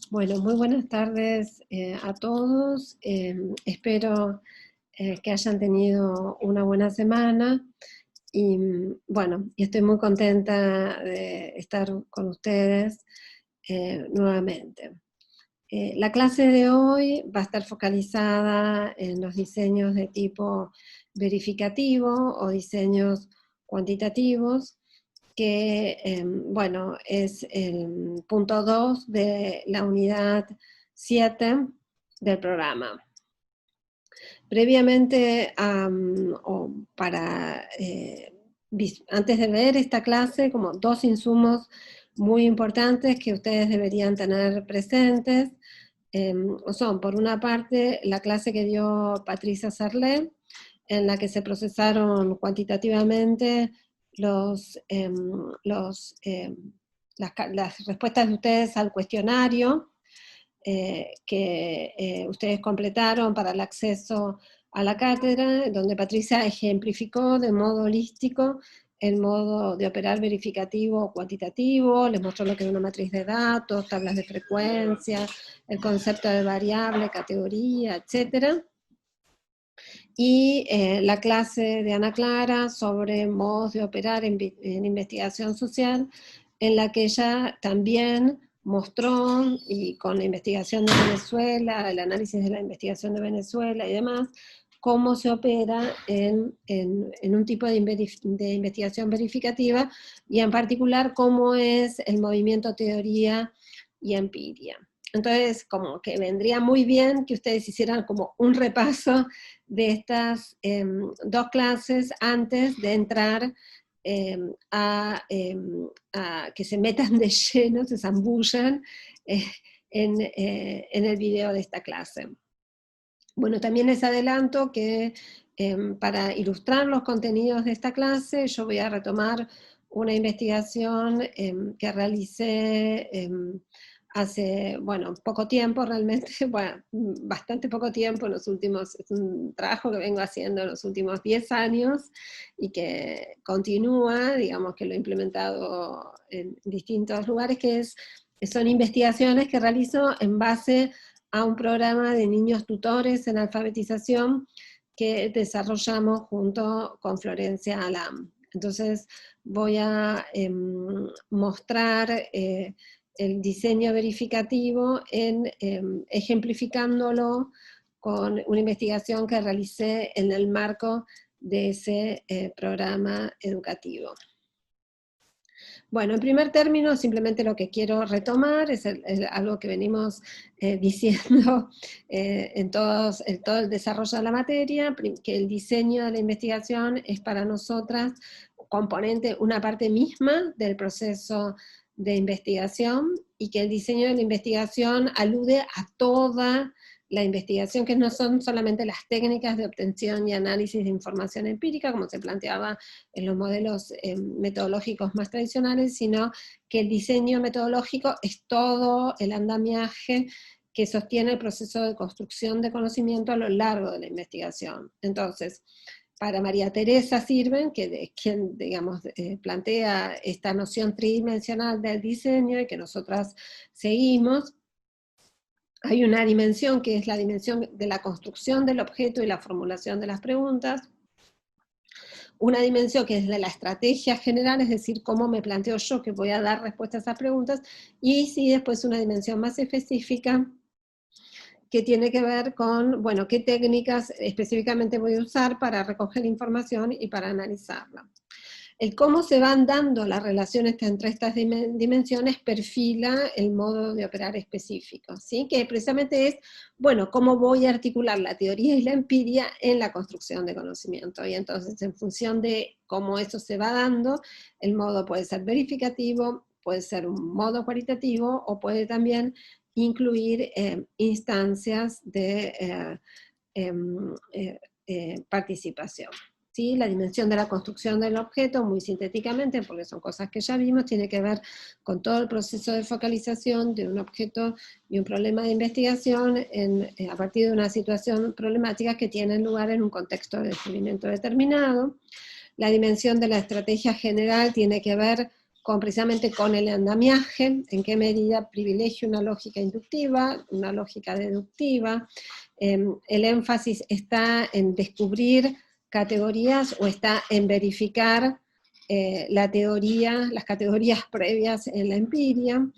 Bueno, muy buenas tardes a todos. Espero que hayan tenido una buena semana y bueno, y estoy muy contenta de estar con ustedes nuevamente. La clase de hoy va a estar focalizada en los diseños de tipo verificativo o diseños cuantitativos, que, bueno, es el punto 2 de la unidad 7 del programa. Previamente, antes de ver esta clase, como dos insumos muy importantes que ustedes deberían tener presentes, son, por una parte, la clase que dio Patricia Sarlé, en la que se procesaron cuantitativamente las respuestas de ustedes al cuestionario que ustedes completaron para el acceso a la cátedra, donde Patricia ejemplificó de modo holístico el modo de operar verificativo o cuantitativo, les mostró lo que es una matriz de datos, tablas de frecuencia, el concepto de variable, categoría, etc. Y la clase de Ana Clara sobre modos de operar en investigación social, en la que ella también mostró, y con la investigación de Venezuela, el análisis de la investigación de Venezuela y demás, cómo se opera en un tipo de investigación verificativa, y en particular cómo es el movimiento teoría y empiria. Entonces, como que vendría muy bien que ustedes hicieran como un repaso de estas dos clases antes de entrar a que se metan de lleno, se zambullan en el video de esta clase. Bueno, también les adelanto que para ilustrar los contenidos de esta clase, yo voy a retomar una investigación que realicé hace, bueno, poco tiempo realmente, bueno, bastante poco tiempo, es un trabajo que vengo haciendo en los últimos 10 años y que continúa, digamos que lo he implementado en distintos lugares, son investigaciones que realizo en base a un programa de niños tutores en alfabetización que desarrollamos junto con Florencia Alam. Entonces voy a mostrar el diseño verificativo ejemplificándolo con una investigación que realicé en el marco de ese programa educativo. Bueno, en primer término, simplemente lo que quiero retomar es algo que venimos diciendo en todo el desarrollo de la materia, que el diseño de la investigación es para nosotras componente, una parte misma del proceso de investigación, y que el diseño de la investigación alude a toda la investigación, que no son solamente las técnicas de obtención y análisis de información empírica, como se planteaba en los modelos metodológicos más tradicionales, sino que el diseño metodológico es todo el andamiaje que sostiene el proceso de construcción de conocimiento a lo largo de la investigación. Entonces, para María Teresa Sirven, que es quien, digamos, plantea esta noción tridimensional del diseño y que nosotras seguimos, hay una dimensión que es la dimensión de la construcción del objeto y la formulación de las preguntas, una dimensión que es de la estrategia general, es decir, cómo me planteo yo que voy a dar respuesta a esas preguntas, y sí, después una dimensión más específica que tiene que ver con, bueno, qué técnicas específicamente voy a usar para recoger información y para analizarla. El cómo se van dando las relaciones entre estas dimensiones perfila el modo de operar específico, ¿sí? Que precisamente es, bueno, cómo voy a articular la teoría y la empiria en la construcción de conocimiento. Y entonces, en función de cómo eso se va dando, el modo puede ser verificativo, puede ser un modo cualitativo, o puede también incluir instancias de participación. ¿Sí? La dimensión de la construcción del objeto, muy sintéticamente, porque son cosas que ya vimos, tiene que ver con todo el proceso de focalización de un objeto y un problema de investigación a partir de una situación problemática que tiene lugar en un contexto de descubrimiento determinado. La dimensión de la estrategia general tiene que ver precisamente con el andamiaje, en qué medida privilegio una lógica inductiva, una lógica deductiva. El énfasis está en descubrir categorías o está en verificar la teoría, las categorías previas en la empiria.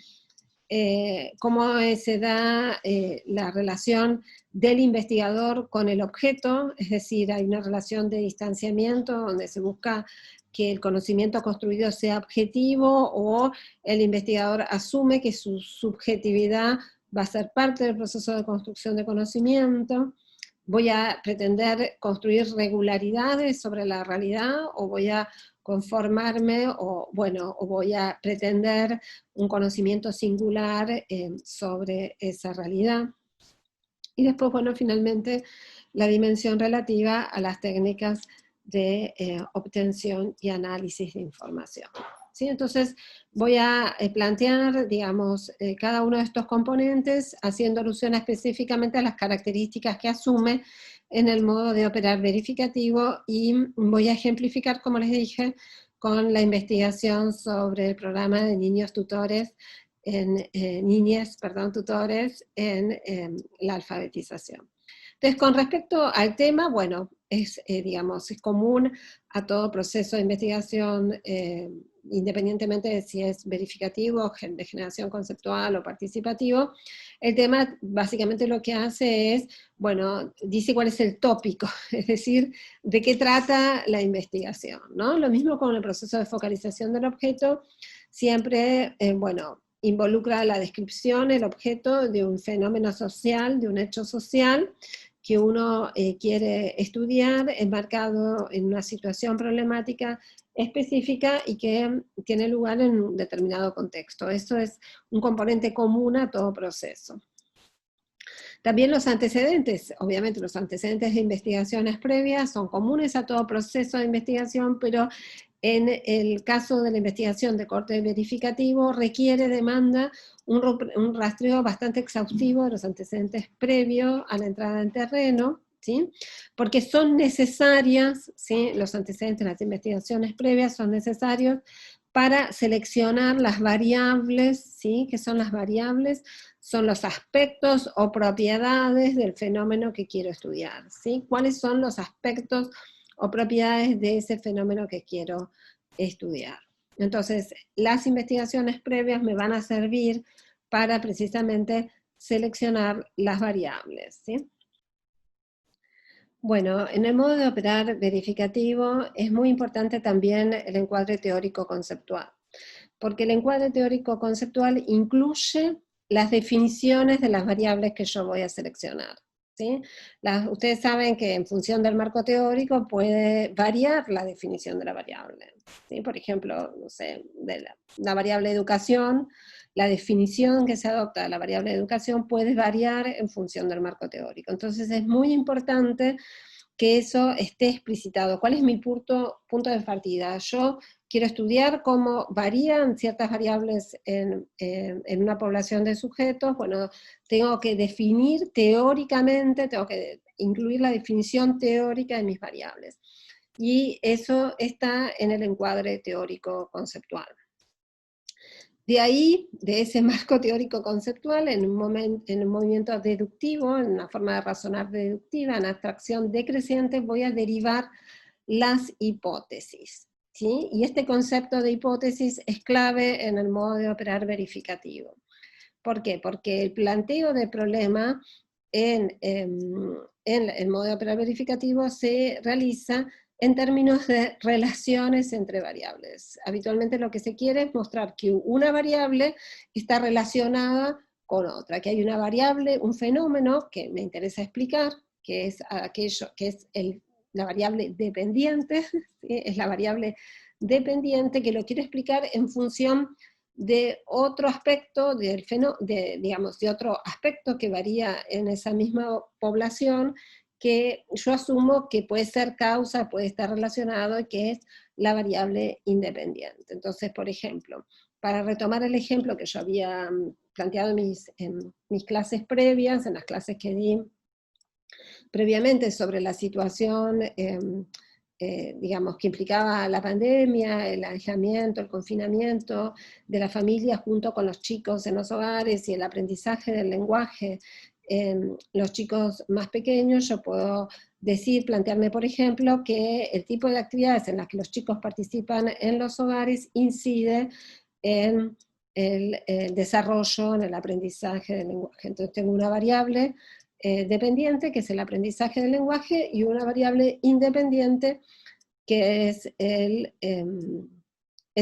Cómo se da la relación del investigador con el objeto, es decir, hay una relación de distanciamiento donde se busca que el conocimiento construido sea objetivo, o el investigador asume que su subjetividad va a ser parte del proceso de construcción de conocimiento. ¿Voy a pretender construir regularidades sobre la realidad, o voy a conformarme, o voy a pretender un conocimiento singular sobre esa realidad? Y después, bueno, finalmente, la dimensión relativa a las técnicas de obtención y análisis de información. ¿Sí? Entonces, voy a plantear, digamos, cada uno de estos componentes, haciendo alusión específicamente a las características que asume en el modo de operar verificativo, y voy a ejemplificar, como les dije, con la investigación sobre el programa de niños tutores tutores en la alfabetización. Entonces, con respecto al tema, bueno, digamos, es común a todo proceso de investigación, independientemente de si es verificativo, de generación conceptual o participativo. El tema básicamente lo que hace es, bueno, dice cuál es el tópico, es decir, de qué trata la investigación, ¿no? Lo mismo con el proceso de focalización del objeto, siempre, bueno, involucra la descripción, el objeto de un fenómeno social, de un hecho social, que uno quiere estudiar, enmarcado en una situación problemática específica y que tiene lugar en un determinado contexto. Eso es un componente común a todo proceso. También los antecedentes, obviamente los antecedentes de investigaciones previas son comunes a todo proceso de investigación, pero en el caso de la investigación de corte verificativo demanda un rastreo bastante exhaustivo de los antecedentes previos a la entrada en terreno, ¿sí? Porque son necesarias, ¿sí? Los antecedentes de las investigaciones previas son necesarios para seleccionar las variables, ¿sí? ¿Qué son las variables? Son los aspectos o propiedades del fenómeno que quiero estudiar, ¿sí? ¿Cuáles son los aspectos o propiedades de ese fenómeno que quiero estudiar? Entonces, las investigaciones previas me van a servir para precisamente seleccionar las variables, ¿sí? Bueno, en el modo de operar verificativo es muy importante también el encuadre teórico-conceptual, porque el encuadre teórico-conceptual incluye las definiciones de las variables que yo voy a seleccionar, ¿sí? Ustedes saben que en función del marco teórico puede variar la definición de la variable, ¿sí? Por ejemplo, no sé, de la variable educación, la definición que se adopta de la variable educación puede variar en función del marco teórico. Entonces es muy importante que eso esté explicitado. ¿Cuál es mi punto de partida? Yo quiero estudiar cómo varían ciertas variables en una población de sujetos. Bueno, tengo que definir teóricamente, tengo que incluir la definición teórica de mis variables. Y eso está en el encuadre teórico conceptual. De ahí, de ese marco teórico conceptual, en un movimiento deductivo, en una forma de razonar deductiva, en abstracción decreciente, voy a derivar las hipótesis, ¿sí? Y este concepto de hipótesis es clave en el modo de operar verificativo. ¿Por qué? Porque el planteo de problema en el modo de operar verificativo se realiza en términos de relaciones entre variables. Habitualmente lo que se quiere es mostrar que una variable está relacionada con otra, que hay una variable, un fenómeno que me interesa explicar, que es aquello que es la variable dependiente, ¿sí? Es la variable dependiente que lo quiero explicar en función de otro aspecto digamos, de otro aspecto que varía en esa misma población, que yo asumo que puede ser causa, puede estar relacionado, y que es la variable independiente. Entonces, por ejemplo, para retomar el ejemplo que yo había planteado en mis clases previas, en las clases que di previamente sobre la situación digamos, que implicaba la pandemia, el aislamiento, el confinamiento de la familia junto con los chicos en los hogares y el aprendizaje del lenguaje en los chicos más pequeños, yo puedo plantearme, por ejemplo, que el tipo de actividades en las que los chicos participan en los hogares incide en el desarrollo, en el aprendizaje del lenguaje. Entonces tengo una variable dependiente, que es el aprendizaje del lenguaje, y una variable independiente, que es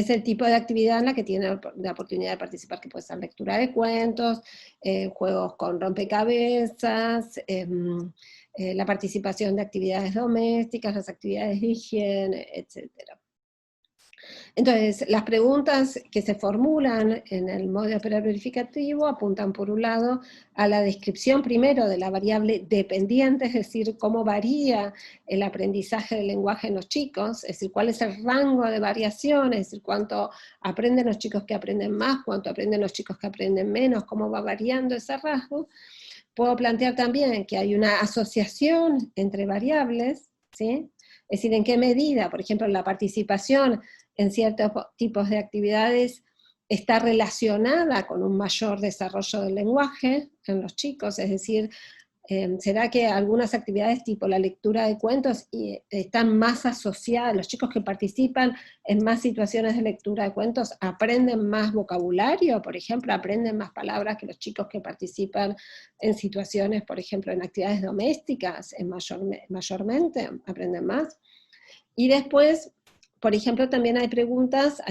el tipo de actividad en la que tiene la oportunidad de participar, que puede ser lectura de cuentos, juegos con rompecabezas, la participación de actividades domésticas, las actividades de higiene, etc. Entonces, las preguntas que se formulan en el modo de operar verificativo apuntan, por un lado, a la descripción primero de la variable dependiente, es decir, cómo varía el aprendizaje del lenguaje en los chicos, es decir, cuál es el rango de variación, es decir, cuánto aprenden los chicos que aprenden más, cuánto aprenden los chicos que aprenden menos, cómo va variando ese rasgo. Puedo plantear también que hay una asociación entre variables, ¿sí? Es decir, en qué medida, por ejemplo, la participación en ciertos tipos de actividades está relacionada con un mayor desarrollo del lenguaje en los chicos, es decir, ¿será que algunas actividades tipo la lectura de cuentos están más asociadas, los chicos que participan en más situaciones de lectura de cuentos aprenden más vocabulario, por ejemplo, aprenden más palabras que los chicos que participan en situaciones, por ejemplo, en actividades domésticas, mayormente aprenden más? Y después, por ejemplo, también hay preguntas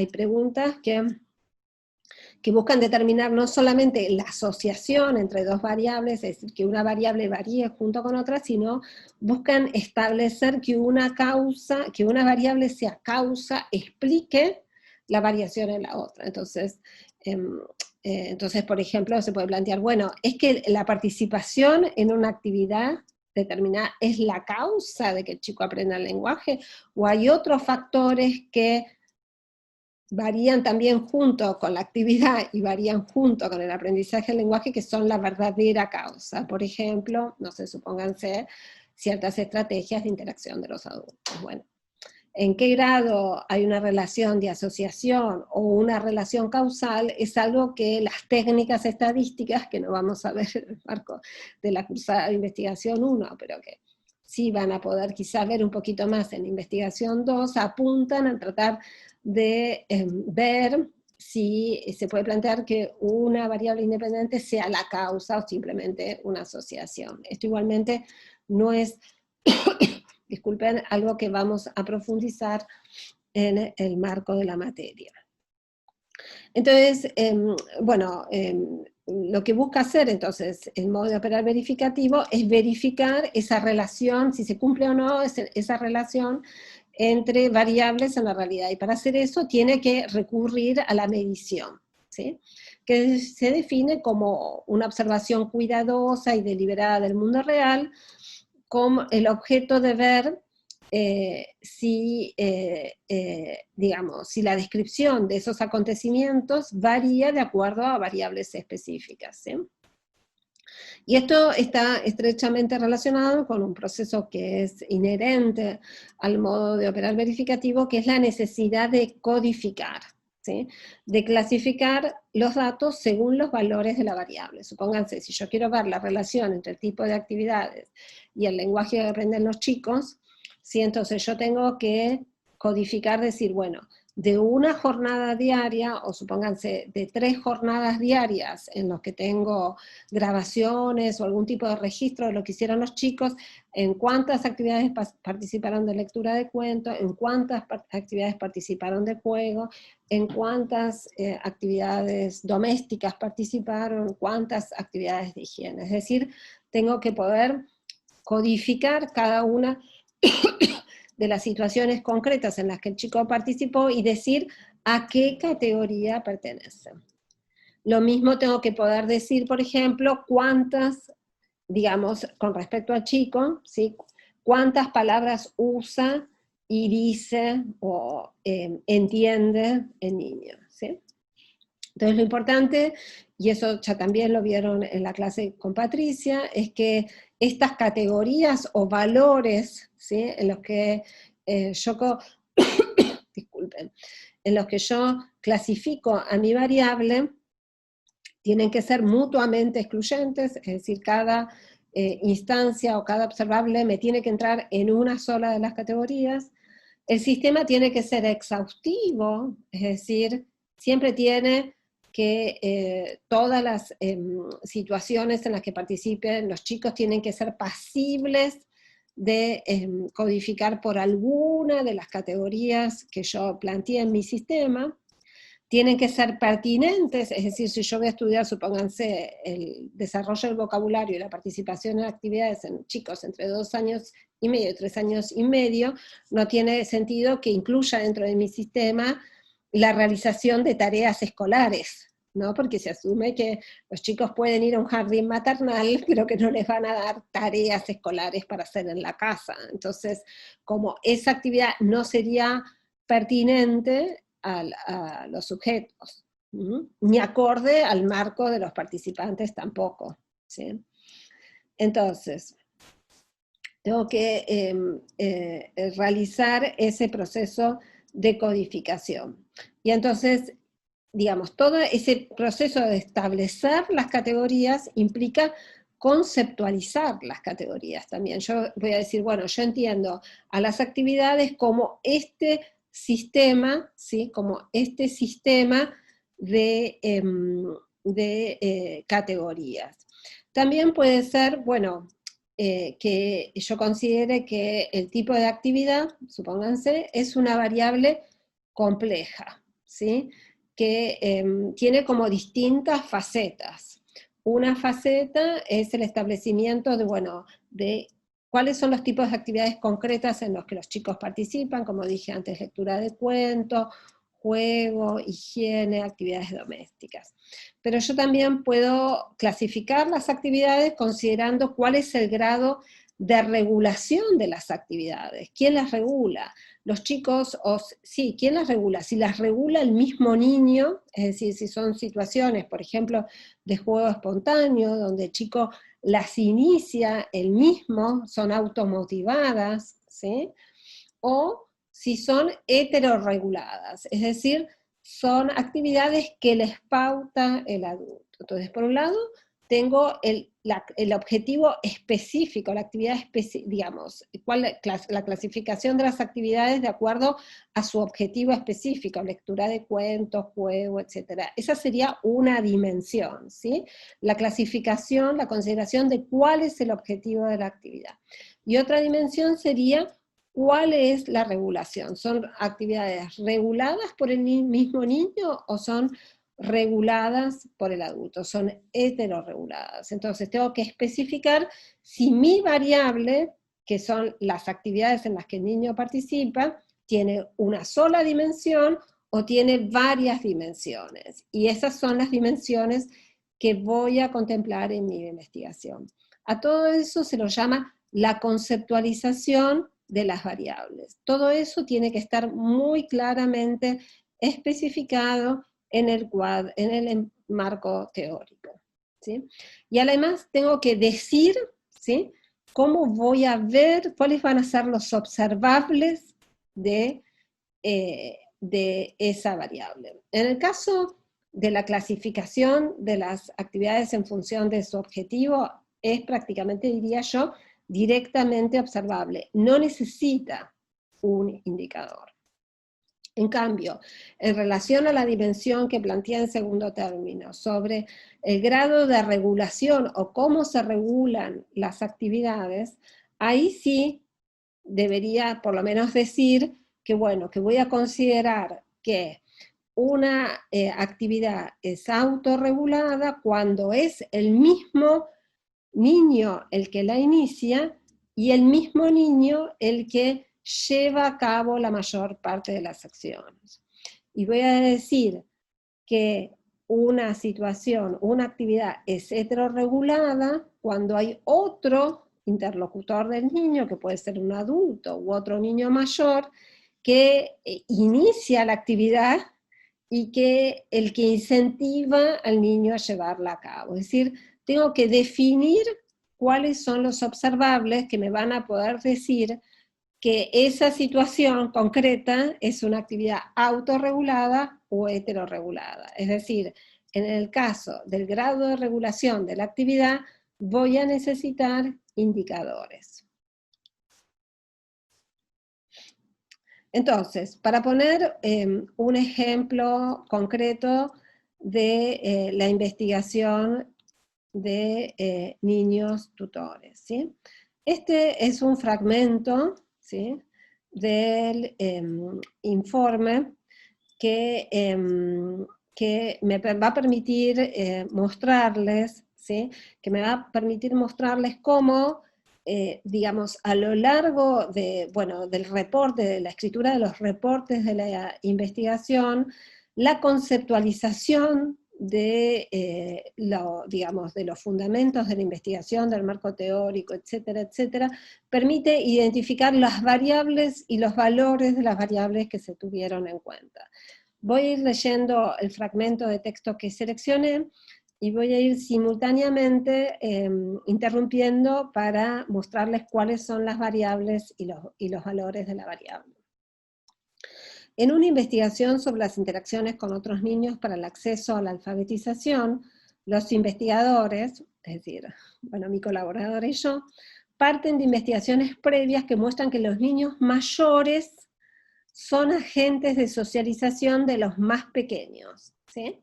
que buscan determinar no solamente la asociación entre dos variables, es decir, que una variable varíe junto con otra, sino buscan establecer que una variable sea causa, explique la variación en la otra. Entonces, por ejemplo, se puede plantear, bueno, es que la participación en una actividad determinada es la causa de que el chico aprenda el lenguaje, o hay otros factores que varían también junto con la actividad y varían junto con el aprendizaje del lenguaje, que son la verdadera causa. Por ejemplo, no sé, supónganse ciertas estrategias de interacción de los adultos. Bueno, ¿en qué grado hay una relación de asociación o una relación causal? Es algo que las técnicas estadísticas, que no vamos a ver en el marco de la cursada de investigación 1, pero que sí van a poder quizás ver un poquito más en investigación 2, apuntan a tratar de ver si se puede plantear que una variable independiente sea la causa o simplemente una asociación. Esto igualmente no es, disculpen, algo que vamos a profundizar en el marco de la materia. Entonces, lo que busca hacer entonces el modo de operar verificativo es verificar esa relación, si se cumple o no esa relación entre variables en la realidad, y para hacer eso tiene que recurrir a la medición, ¿sí? Que se define como una observación cuidadosa y deliberada del mundo real, con el objeto de ver si la descripción de esos acontecimientos varía de acuerdo a variables específicas, ¿sí? Y esto está estrechamente relacionado con un proceso que es inherente al modo de operar verificativo, que es la necesidad de codificar, ¿sí? De clasificar los datos según los valores de la variable. Supónganse, si yo quiero ver la relación entre el tipo de actividades y el lenguaje que aprenden los chicos, ¿sí? Entonces yo tengo que codificar, decir, bueno, de una jornada diaria, o supónganse de 3 jornadas diarias en los que tengo grabaciones o algún tipo de registro de lo que hicieron los chicos, en cuántas actividades participaron de lectura de cuentos, en cuántas actividades participaron de juego, en cuántas actividades domésticas participaron, cuántas actividades de higiene. Es decir, tengo que poder codificar cada una de las situaciones concretas en las que el chico participó y decir a qué categoría pertenece. Lo mismo tengo que poder decir, por ejemplo, cuántas, digamos, con respecto al chico, ¿sí? Cuántas palabras usa y dice o entiende el niño, ¿sí? Entonces lo importante, y eso ya también lo vieron en la clase con Patricia, es que estas categorías o valores, ¿sí? En los que disculpen, en los que yo clasifico a mi variable, tienen que ser mutuamente excluyentes, es decir, cada instancia o cada observable me tiene que entrar en una sola de las categorías. El sistema tiene que ser exhaustivo, es decir, siempre tiene que todas las situaciones en las que participen los chicos tienen que ser pasibles de codificar por alguna de las categorías que yo planteé en mi sistema. Tienen que ser pertinentes, es decir, si yo voy a estudiar, supónganse, el desarrollo del vocabulario y la participación en actividades en chicos entre 2 años y medio y 3 años y medio, no tiene sentido que incluya dentro de mi sistema la realización de tareas escolares, ¿no? Porque se asume que los chicos pueden ir a un jardín maternal, pero que no les van a dar tareas escolares para hacer en la casa. Entonces, como esa actividad no sería pertinente a los sujetos, ni acorde al marco de los participantes tampoco, ¿sí? Entonces, tengo que realizar ese proceso de codificación. Y entonces, digamos, todo ese proceso de establecer las categorías implica conceptualizar las categorías también. Yo voy a decir, bueno, yo entiendo a las actividades como este sistema, ¿sí? Como este sistema de categorías. También puede ser, bueno, que yo considere que el tipo de actividad, supónganse, es una variable compleja, ¿sí? Que tiene como distintas facetas. Una faceta es el establecimiento de, bueno, de cuáles son los tipos de actividades concretas en los que los chicos participan, como dije antes, lectura de cuentos, juego, higiene, actividades domésticas. Pero yo también puedo clasificar las actividades considerando cuál es el grado de regulación de las actividades. ¿Quién las regula? Los chicos, sí, ¿quién las regula? Si las regula el mismo niño, es decir, si son situaciones, por ejemplo, de juego espontáneo, donde el chico las inicia él mismo, son automotivadas, ¿sí? O si son heterorreguladas, es decir, son actividades que les pauta el adulto. Entonces, por un lado, tengo el objetivo específico, la actividad específica, digamos, la clasificación de las actividades de acuerdo a su objetivo específico, lectura de cuentos, juego, etc. Esa sería una dimensión, ¿sí? La clasificación, la consideración de cuál es el objetivo de la actividad. Y otra dimensión sería ¿cuál es la regulación? ¿Son actividades reguladas por el mismo niño o son reguladas por el adulto? Son heterorreguladas. Entonces tengo que especificar si mi variable, que son las actividades en las que el niño participa, tiene una sola dimensión o tiene varias dimensiones. Y esas son las dimensiones que voy a contemplar en mi investigación. A todo eso se lo llama la conceptualización de las variables. Todo eso tiene que estar muy claramente especificado en el marco teórico, ¿sí? Y además tengo que decir, ¿sí?, cómo voy a ver, cuáles van a ser los observables de esa variable. En el caso de la clasificación de las actividades en función de su objetivo, es prácticamente, diría yo, directamente observable, no necesita un indicador. En cambio, en relación a la dimensión que plantea en segundo término, sobre el grado de regulación o cómo se regulan las actividades, ahí sí debería por lo menos decir que, bueno, que voy a considerar que una actividad es autorregulada cuando es el mismo niño el que la inicia y el mismo niño el que lleva a cabo la mayor parte de las acciones. Y voy a decir que una situación, una actividad es heterorregulada cuando hay otro interlocutor del niño, que puede ser un adulto u otro niño mayor, que inicia la actividad y que el que incentiva al niño a llevarla a cabo. Es decir, tengo que definir cuáles son los observables que me van a poder decir que esa situación concreta es una actividad autorregulada o heterorregulada. Es decir, en el caso del grado de regulación de la actividad, voy a necesitar indicadores. Entonces, para poner un ejemplo concreto de la investigación de niños tutores, ¿sí? Este es un fragmento, ¿sí?, del informe que me va a permitir mostrarles, ¿sí?, que me va a permitir mostrarles cómo, digamos, a lo largo de, bueno, del reporte, de la escritura de los reportes de la investigación, la conceptualización de, digamos, de los fundamentos de la investigación, del marco teórico, etcétera, etcétera, permite identificar las variables y los valores de las variables que se tuvieron en cuenta. Voy a ir leyendo el fragmento de texto que seleccioné y voy a ir simultáneamente interrumpiendo para mostrarles cuáles son las variables y los valores de la variable. En una investigación sobre las interacciones con otros niños para el acceso a la alfabetización, los investigadores, es decir, bueno, mi colaborador y yo, parten de investigaciones previas que muestran que los niños mayores son agentes de socialización de los más pequeños, ¿sí?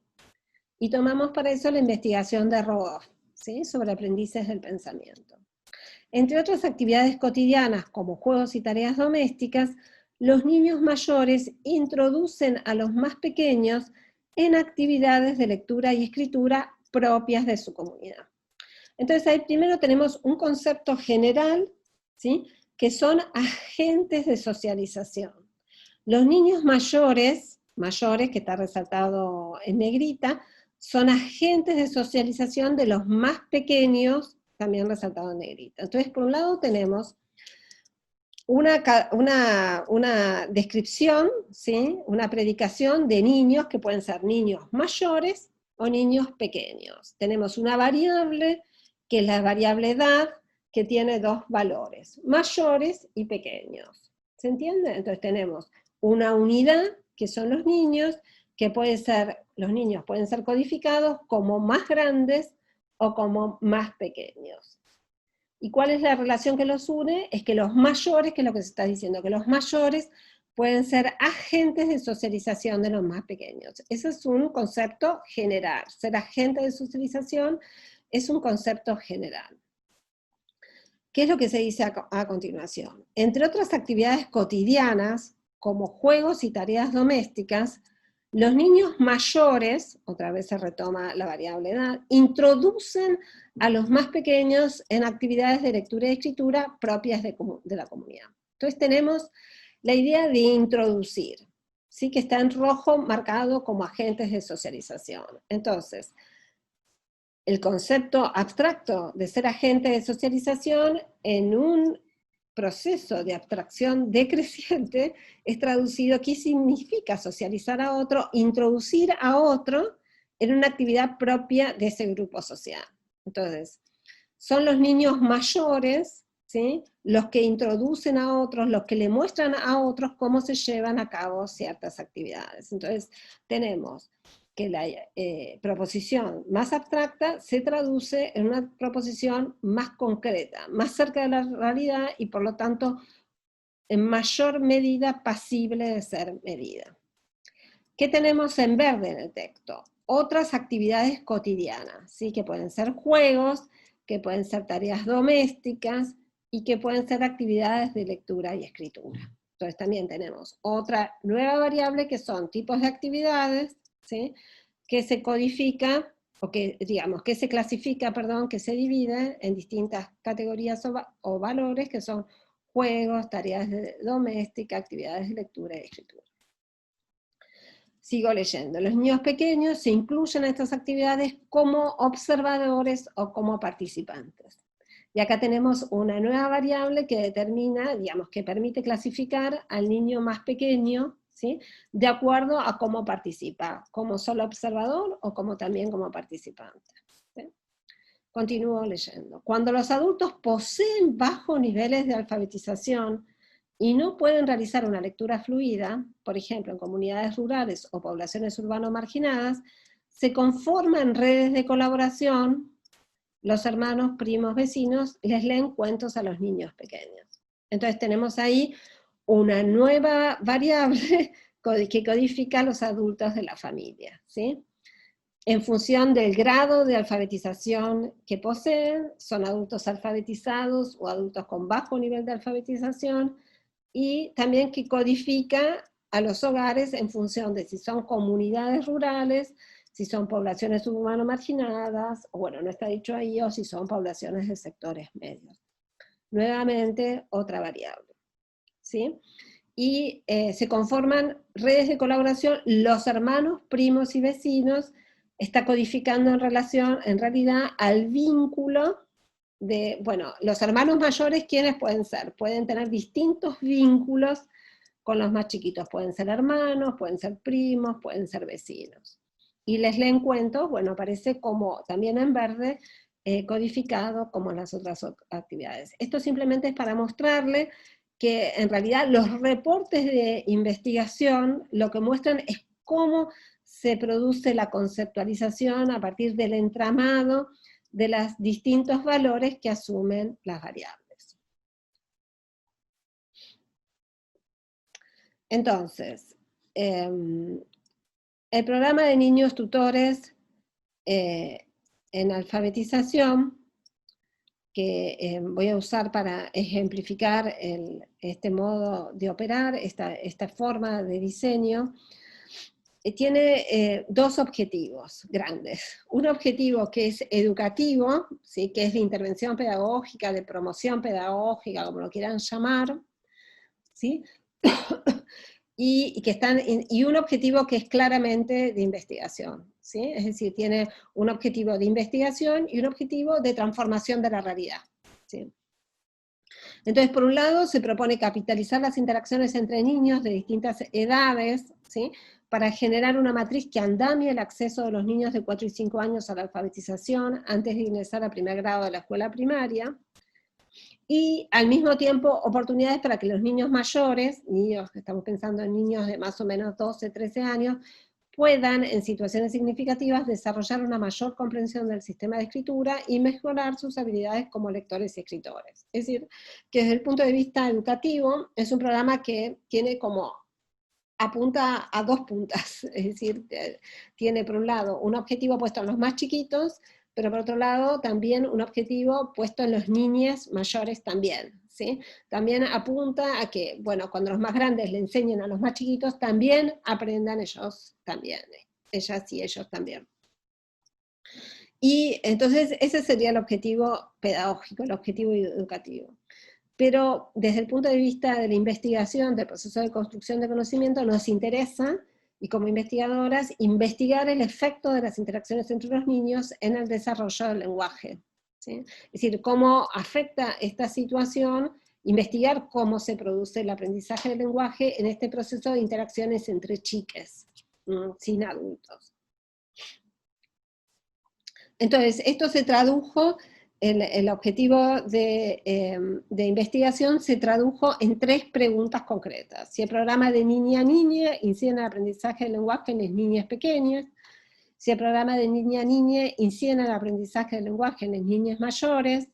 Y tomamos para eso la investigación de Rogoff, ¿sí?, sobre aprendices del pensamiento. Entre otras actividades cotidianas, como juegos y tareas domésticas, los niños mayores introducen a los más pequeños en actividades de lectura y escritura propias de su comunidad. Entonces ahí primero tenemos un concepto general, ¿sí?, que son agentes de socialización. Los niños mayores, que está resaltado en negrita, son agentes de socialización de los más pequeños, también resaltado en negrita. Entonces, por un lado tenemos una descripción, ¿sí?, una predicación de niños que pueden ser niños mayores o niños pequeños. Tenemos una variable, que es la variable edad, que tiene dos valores, mayores y pequeños. ¿Se entiende? Entonces tenemos una unidad, que son los niños, que los niños pueden ser codificados como más grandes o como más pequeños. ¿Y cuál es la relación que los une? Es que los mayores, que es lo que se está diciendo, que los mayores pueden ser agentes de socialización de los más pequeños. Ese es un concepto general. Ser agente de socialización es un concepto general. ¿Qué es lo que se dice a continuación? Entre otras actividades cotidianas, como juegos y tareas domésticas, los niños mayores, otra vez se retoma la variable edad, introducen a los más pequeños en actividades de lectura y escritura propias de la comunidad. Entonces tenemos la idea de introducir, ¿sí?, que está en rojo marcado como agentes de socialización. Entonces, el concepto abstracto de ser agente de socialización en un proceso de abstracción decreciente es traducido, ¿qué significa socializar a otro? Introducir a otro en una actividad propia de ese grupo social. Entonces, son los niños mayores, ¿sí?, los que introducen a otros, los que le muestran a otros cómo se llevan a cabo ciertas actividades. Entonces, tenemos que la proposición más abstracta se traduce en una proposición más concreta, más cerca de la realidad y por lo tanto en mayor medida pasible de ser medida. ¿Qué tenemos en verde en el texto? Otras actividades cotidianas, ¿sí?, que pueden ser juegos, que pueden ser tareas domésticas y que pueden ser actividades de lectura y escritura. Entonces también tenemos otra nueva variable que son tipos de actividades, ¿sí?, que se codifica, o que, digamos, que se clasifica, perdón, que se divide en distintas categorías o valores, que son juegos, tareas domésticas, actividades de lectura y escritura. Sigo leyendo. Los niños pequeños se incluyen en estas actividades como observadores o como participantes. Y acá tenemos una nueva variable que determina, digamos, que permite clasificar al niño más pequeño, ¿sí?, de acuerdo a cómo participa, como solo observador o como también como participante. ¿Sí? Continúo leyendo. Cuando los adultos poseen bajos niveles de alfabetización, y no pueden realizar una lectura fluida, por ejemplo, en comunidades rurales o poblaciones urbano-marginadas, se conforman redes de colaboración, los hermanos, primos, vecinos les leen cuentos a los niños pequeños. Entonces tenemos ahí una nueva variable que codifica a los adultos de la familia, ¿sí? En función del grado de alfabetización que poseen, son adultos alfabetizados o adultos con bajo nivel de alfabetización, y también que codifica a los hogares en función de si son comunidades rurales, si son poblaciones urbano marginadas, o bueno, no está dicho ahí, o si son poblaciones de sectores medios. Nuevamente, otra variable, ¿sí? Y se conforman redes de colaboración, los hermanos, primos y vecinos, está codificando en relación, en realidad, al vínculo de, bueno, los hermanos mayores, ¿quiénes pueden ser? Pueden tener distintos vínculos con los más chiquitos, pueden ser hermanos, pueden ser primos, pueden ser vecinos. Y les leen cuentos, bueno, aparece como también en verde, codificado como en las otras actividades. Esto simplemente es para mostrarle que en realidad los reportes de investigación lo que muestran es cómo se produce la conceptualización a partir del entramado de los distintos valores que asumen las variables. Entonces, el programa de niños tutores en alfabetización, que voy a usar para ejemplificar este modo de operar, esta forma de diseño, tiene dos objetivos grandes. Un objetivo que es educativo, ¿sí? Que es de intervención pedagógica, de promoción pedagógica, como lo quieran llamar, ¿sí? y un objetivo que es claramente de investigación, ¿sí? Es decir, tiene un objetivo de investigación y un objetivo de transformación de la realidad, ¿sí? Entonces, por un lado, se propone capitalizar las interacciones entre niños de distintas edades, ¿sí? Para generar una matriz que andamie el acceso de los niños de 4 y 5 años a la alfabetización antes de ingresar a primer grado de la escuela primaria, y al mismo tiempo oportunidades para que los niños mayores, niños, estamos pensando en niños de más o menos 12, 13 años, puedan en situaciones significativas desarrollar una mayor comprensión del sistema de escritura y mejorar sus habilidades como lectores y escritores. Es decir, que desde el punto de vista educativo es un programa que tiene como apunta a dos puntas, es decir, tiene por un lado un objetivo puesto en los más chiquitos, pero por otro lado también un objetivo puesto en los niños mayores también, ¿sí? También apunta a que, bueno, cuando los más grandes le enseñen a los más chiquitos, también aprendan ellos también, ellas y ellos también. Y entonces ese sería el objetivo pedagógico, el objetivo educativo. Pero desde el punto de vista de la investigación, del proceso de construcción de conocimiento, nos interesa, y como investigadoras, investigar el efecto de las interacciones entre los niños en el desarrollo del lenguaje, ¿sí? Es decir, cómo afecta esta situación, investigar cómo se produce el aprendizaje del lenguaje en este proceso de interacciones entre chiques, sin adultos. Entonces, esto se tradujo, el objetivo de investigación se tradujo en 3 preguntas concretas. Si el programa de niña a niña incide en el aprendizaje del lenguaje en las niñas pequeñas, si el programa de niña a niña incide en el aprendizaje del lenguaje en las niñas mayores,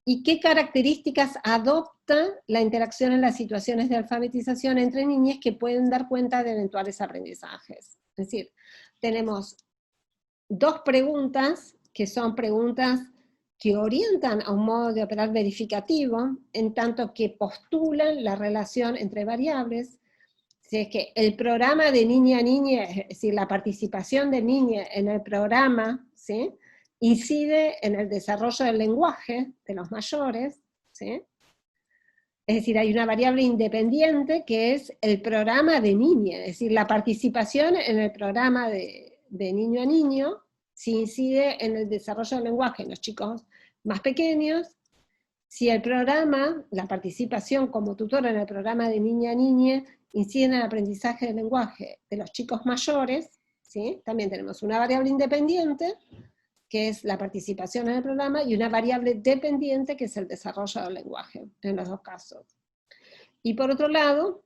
y qué características adopta la interacción en las situaciones de alfabetización entre niñas que pueden dar cuenta de eventuales aprendizajes. Es decir, tenemos 2 preguntas que son preguntas que orientan a un modo de operar verificativo, en tanto que postulan la relación entre variables. Si es que el programa de niña a niña, es decir, la participación de niña en el programa, ¿sí?, incide en el desarrollo del lenguaje de los mayores, ¿sí? Es decir, hay una variable independiente que es el programa de niña, es decir, la participación en el programa de niño a niño, si incide en el desarrollo del lenguaje en los chicos más pequeños, si el programa, la participación como tutora en el programa de niña a niña, incide en el aprendizaje del lenguaje de los chicos mayores, ¿sí? También tenemos una variable independiente, que es la participación en el programa, y una variable dependiente, que es el desarrollo del lenguaje, en los 2 casos. Y por otro lado,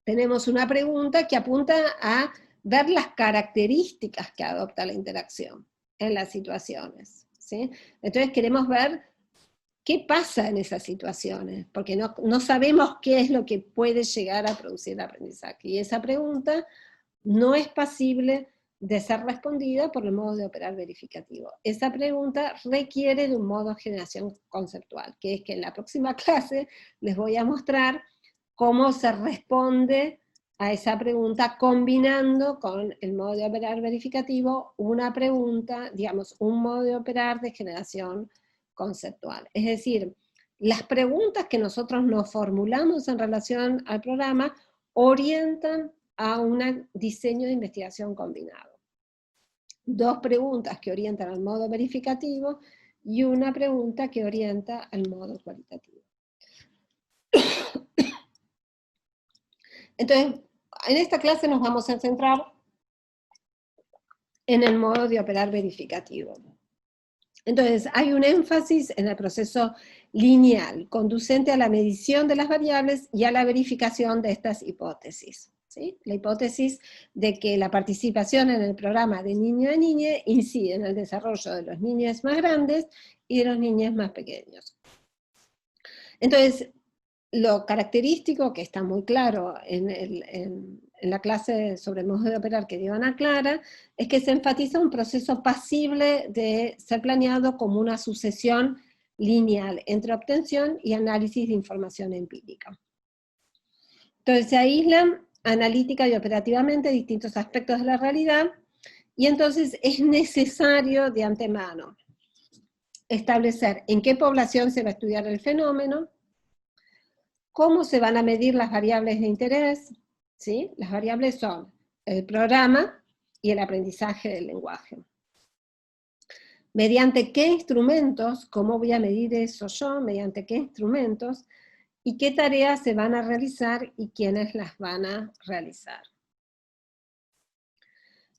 tenemos una pregunta que apunta a ver las características que adopta la interacción en las situaciones, ¿sí? Entonces queremos ver qué pasa en esas situaciones, porque no sabemos qué es lo que puede llegar a producir el aprendizaje. Y esa pregunta no es pasible de ser respondida por el modo de operar verificativo. Esa pregunta requiere de un modo de generación conceptual, que es que en la próxima clase les voy a mostrar cómo se responde a esa pregunta combinando con el modo de operar verificativo una pregunta, digamos, un modo de operar de generación conceptual. Es decir, las preguntas que nosotros nos formulamos en relación al programa orientan a un diseño de investigación combinado. Dos preguntas que orientan al modo verificativo y una pregunta que orienta al modo cualitativo. Entonces, en esta clase nos vamos a centrar en el modo de operar verificativo. Entonces, hay un énfasis en el proceso lineal, conducente a la medición de las variables y a la verificación de estas hipótesis. ¿Sí? La hipótesis de que la participación en el programa de niño a niña incide en el desarrollo de los niños más grandes y de los niños más pequeños. Entonces, lo característico, que está muy claro en la clase sobre el modo de operar que dio Ana Clara, es que se enfatiza un proceso pasible de ser planeado como una sucesión lineal entre obtención y análisis de información empírica. Entonces se aíslan analítica y operativamente distintos aspectos de la realidad, y entonces es necesario de antemano establecer en qué población se va a estudiar el fenómeno, cómo se van a medir las variables de interés, ¿sí? Las variables son el programa y el aprendizaje del lenguaje. Mediante qué instrumentos, cómo voy a medir eso yo, mediante qué instrumentos, y qué tareas se van a realizar y quiénes las van a realizar.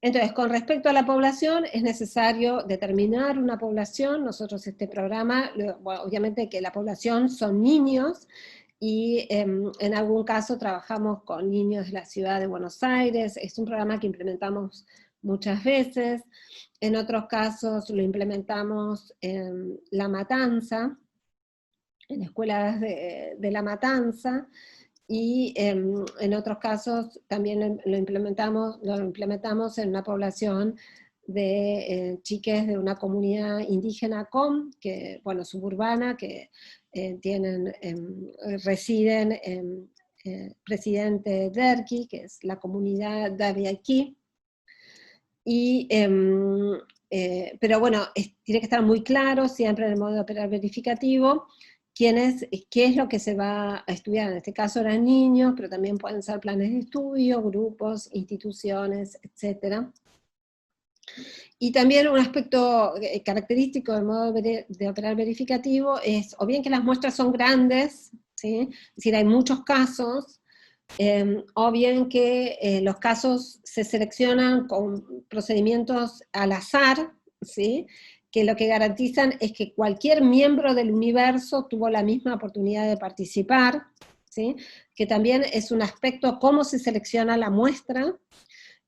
Entonces, con respecto a la población, es necesario determinar una población. Nosotros este programa, bueno, obviamente que la población son niños, y en algún caso trabajamos con niños de la ciudad de Buenos Aires. Es un programa que implementamos muchas veces. En otros casos lo implementamos en La Matanza, en escuelas de La Matanza, y en otros casos también lo implementamos en una población de chiques de una comunidad indígena que, bueno, suburbana, que residen en Presidente Derqui, que es la comunidad de aquí. Y, pero bueno, tiene que estar muy claro siempre en el modo de operar verificativo qué es lo que se va a estudiar. En este caso eran niños, pero también pueden ser planes de estudio, grupos, instituciones, etc. Y también un aspecto característico del modo de operar verificativo es, o bien que las muestras son grandes, ¿sí? Es decir, hay muchos casos, o bien que los casos se seleccionan con procedimientos al azar, ¿sí? Que lo que garantizan es que cualquier miembro del universo tuvo la misma oportunidad de participar, ¿sí? Que también es un aspecto cómo se selecciona la muestra.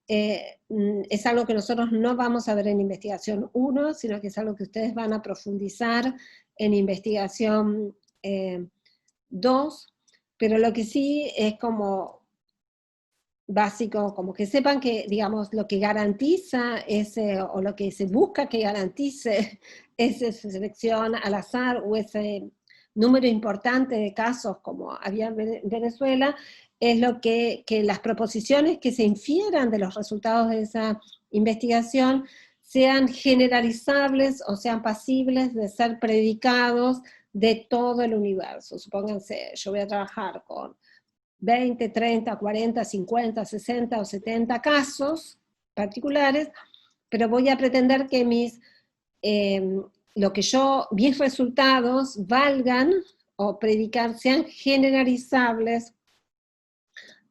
Es algo que nosotros no vamos a ver en investigación 1, sino que es algo que ustedes van a profundizar en investigación 2, pero lo que sí es como básico, como que sepan que, digamos, lo que garantiza o lo que se busca que garantice esa selección al azar o ese número importante de casos como había en Venezuela, es lo que las proposiciones que se infieran de los resultados de esa investigación sean generalizables o sean pasibles de ser predicados de todo el universo. Supónganse, yo voy a trabajar con 20, 30, 40, 50, 60 o 70 casos particulares, pero voy a pretender que mis resultados valgan o predicar, sean generalizables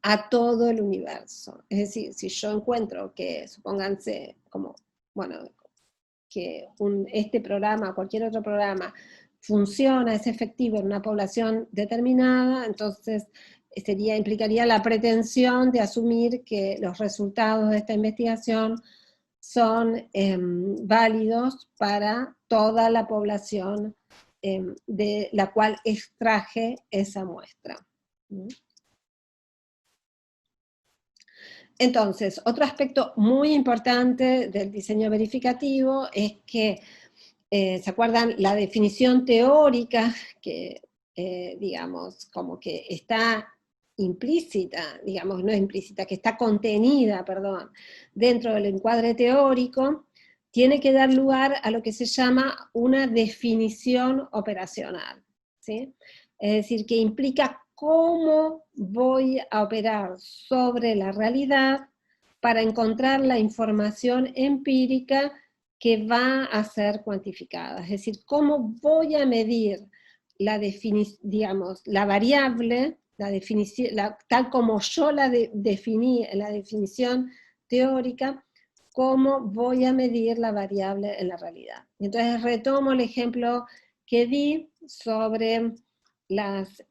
a todo el universo. Es decir, si yo encuentro que, supónganse, como, bueno, que este programa, cualquier otro programa, funciona, es efectivo en una población determinada, entonces implicaría la pretensión de asumir que los resultados de esta investigación son válidos para toda la población de la cual extraje esa muestra. Entonces, otro aspecto muy importante del diseño verificativo es que, ¿se acuerdan? La definición teórica que, digamos, como que está implícita, digamos, no implícita, que está contenida, perdón, dentro del encuadre teórico, tiene que dar lugar a lo que se llama una definición operacional, ¿sí? Es decir, que implica cómo voy a operar sobre la realidad para encontrar la información empírica que va a ser cuantificada. Es decir, cómo voy a medir la variable, tal como yo la definí en la definición teórica, cómo voy a medir la variable en la realidad. Entonces retomo el ejemplo que di sobre las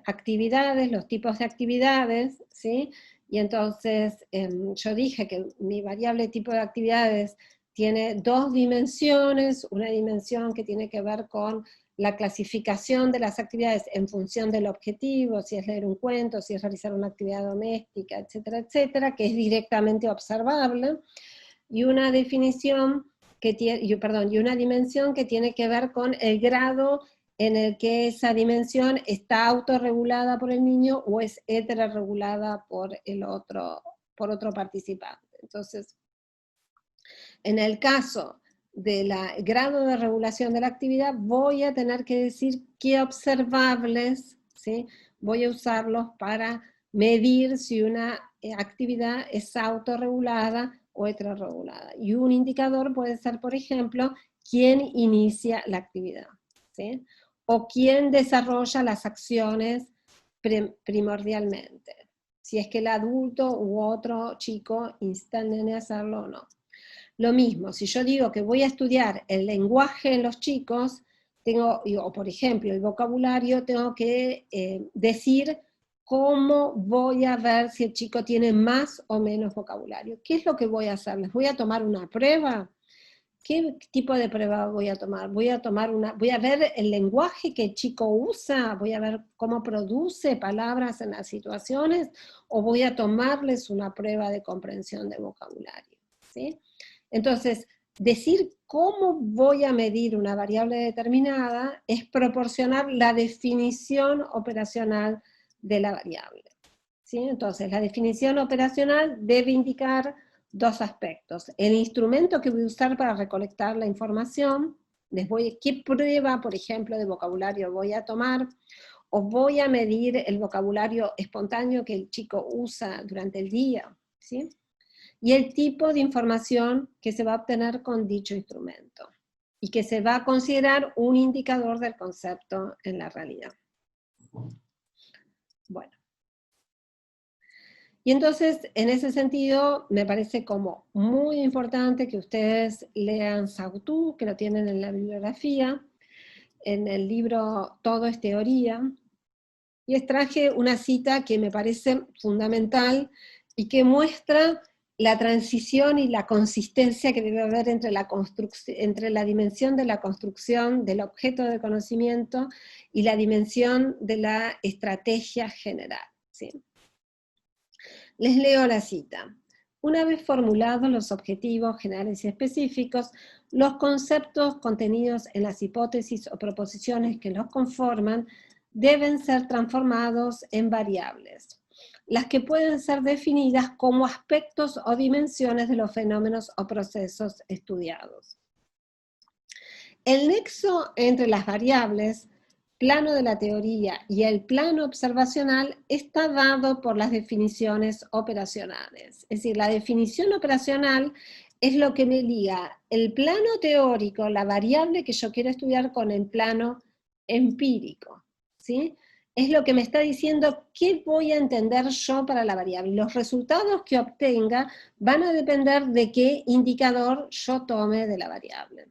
actividades, los tipos de actividades, ¿sí? Y entonces yo dije que mi variable tipo de actividades tiene dos dimensiones, una dimensión que tiene que ver con la clasificación de las actividades en función del objetivo, si es leer un cuento, si es realizar una actividad doméstica, etcétera, etcétera, que es directamente observable, y una definición que tiene, y una dimensión que tiene que ver con el grado en el que esa dimensión está autorregulada por el niño o es heterorregulada por otro participante. Entonces, en el caso del grado de regulación de la actividad, voy a tener que decir qué observables, ¿sí? Voy a usarlos para medir si una actividad es autorregulada o heterorregulada. Y un indicador puede ser, por ejemplo, quién inicia la actividad, ¿sí? O quién desarrolla las acciones primordialmente. Si es que el adulto u otro chico insta al nene a hacerlo o no. Lo mismo, si yo digo que voy a estudiar el lenguaje en los chicos, o por ejemplo el vocabulario, tengo que decir cómo voy a ver si el chico tiene más o menos vocabulario. ¿Qué es lo que voy a hacer? ¿Les voy a tomar una prueba? ¿Qué tipo de prueba voy a tomar? Voy a ver el lenguaje que el chico usa, voy a ver cómo produce palabras en las situaciones, o voy a tomarles una prueba de comprensión de vocabulario, ¿sí? Entonces, decir cómo voy a medir una variable determinada es proporcionar la definición operacional de la variable, ¿sí? Entonces, la definición operacional debe indicar dos aspectos. El instrumento que voy a usar para recolectar la información, qué prueba, por ejemplo, de vocabulario voy a tomar, o voy a medir el vocabulario espontáneo que el chico usa durante el día, ¿sí? Y el tipo de información que se va a obtener con dicho instrumento, y que se va a considerar un indicador del concepto en la realidad. Bueno. Y entonces, en ese sentido, me parece como muy importante que ustedes lean Saussure, que lo tienen en la bibliografía, en el libro Todo es Teoría, y extraje una cita que me parece fundamental y que muestra la transición y la consistencia que debe haber entre la dimensión de la construcción del objeto de conocimiento y la dimensión de la estrategia general, ¿sí? Les leo la cita. Una vez formulados los objetivos generales y específicos, los conceptos contenidos en las hipótesis o proposiciones que los conforman deben ser transformados en variables, las que pueden ser definidas como aspectos o dimensiones de los fenómenos o procesos estudiados. El nexo entre las variables, plano de la teoría y el plano observacional está dado por las definiciones operacionales. Es decir, la definición operacional es lo que me liga el plano teórico, la variable que yo quiero estudiar, con el plano empírico, ¿sí? Es lo que me está diciendo qué voy a entender yo para la variable. Los resultados que obtenga van a depender de qué indicador yo tome de la variable.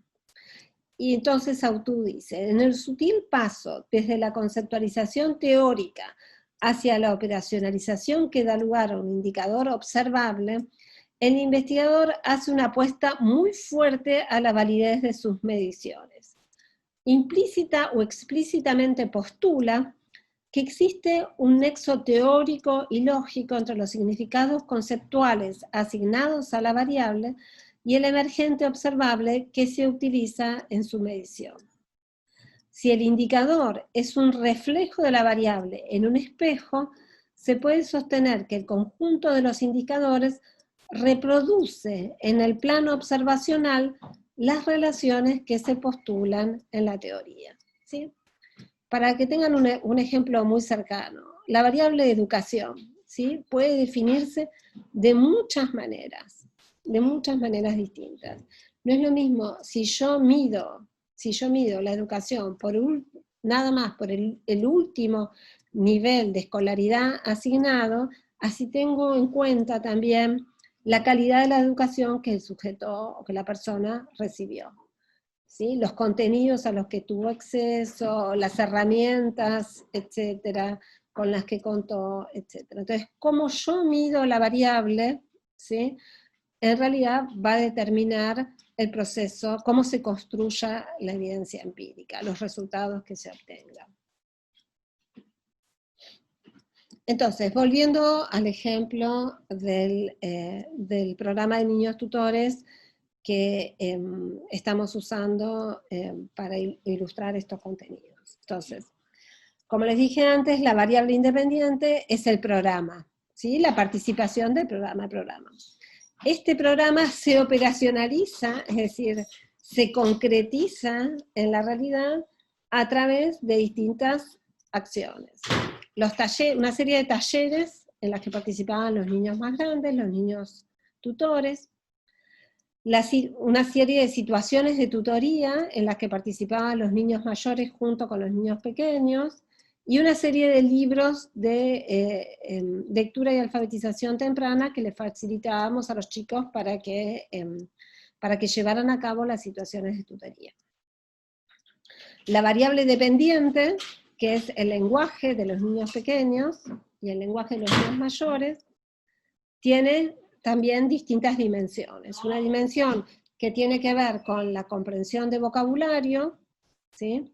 Y entonces Sautou dice, en el sutil paso desde la conceptualización teórica hacia la operacionalización que da lugar a un indicador observable, el investigador hace una apuesta muy fuerte a la validez de sus mediciones. Implícita o explícitamente postula que existe un nexo teórico y lógico entre los significados conceptuales asignados a la variable y el emergente observable que se utiliza en su medición. Si el indicador es un reflejo de la variable en un espejo, se puede sostener que el conjunto de los indicadores reproduce en el plano observacional las relaciones que se postulan en la teoría, ¿sí? Para que tengan un ejemplo muy cercano, la variable de educación, ¿sí? Puede definirse de muchas maneras distintas. No es lo mismo si yo mido la educación nada más por el último nivel de escolaridad asignado, así tengo en cuenta también la calidad de la educación que el sujeto o que la persona recibió, ¿sí? Los contenidos a los que tuvo acceso, las herramientas, etcétera, con las que contó, etcétera. Entonces, cómo yo mido la variable, ¿sí? En realidad va a determinar el proceso, cómo se construya la evidencia empírica, los resultados que se obtengan. Entonces, volviendo al ejemplo del programa de niños tutores que estamos usando para ilustrar estos contenidos. Entonces, como les dije antes, la variable independiente es el programa, ¿sí? La participación del programa. Este programa se operacionaliza, es decir, se concretiza en la realidad a través de distintas acciones. Una serie de talleres en las que participaban los niños más grandes, los niños tutores, una serie de situaciones de tutoría en las que participaban los niños mayores junto con los niños pequeños, y una serie de libros de lectura y alfabetización temprana que les facilitábamos a los chicos para que llevaran a cabo las situaciones de tutoría. La variable dependiente, que es el lenguaje de los niños pequeños y el lenguaje de los niños mayores, tiene también distintas dimensiones. Una dimensión que tiene que ver con la comprensión de vocabulario, ¿sí?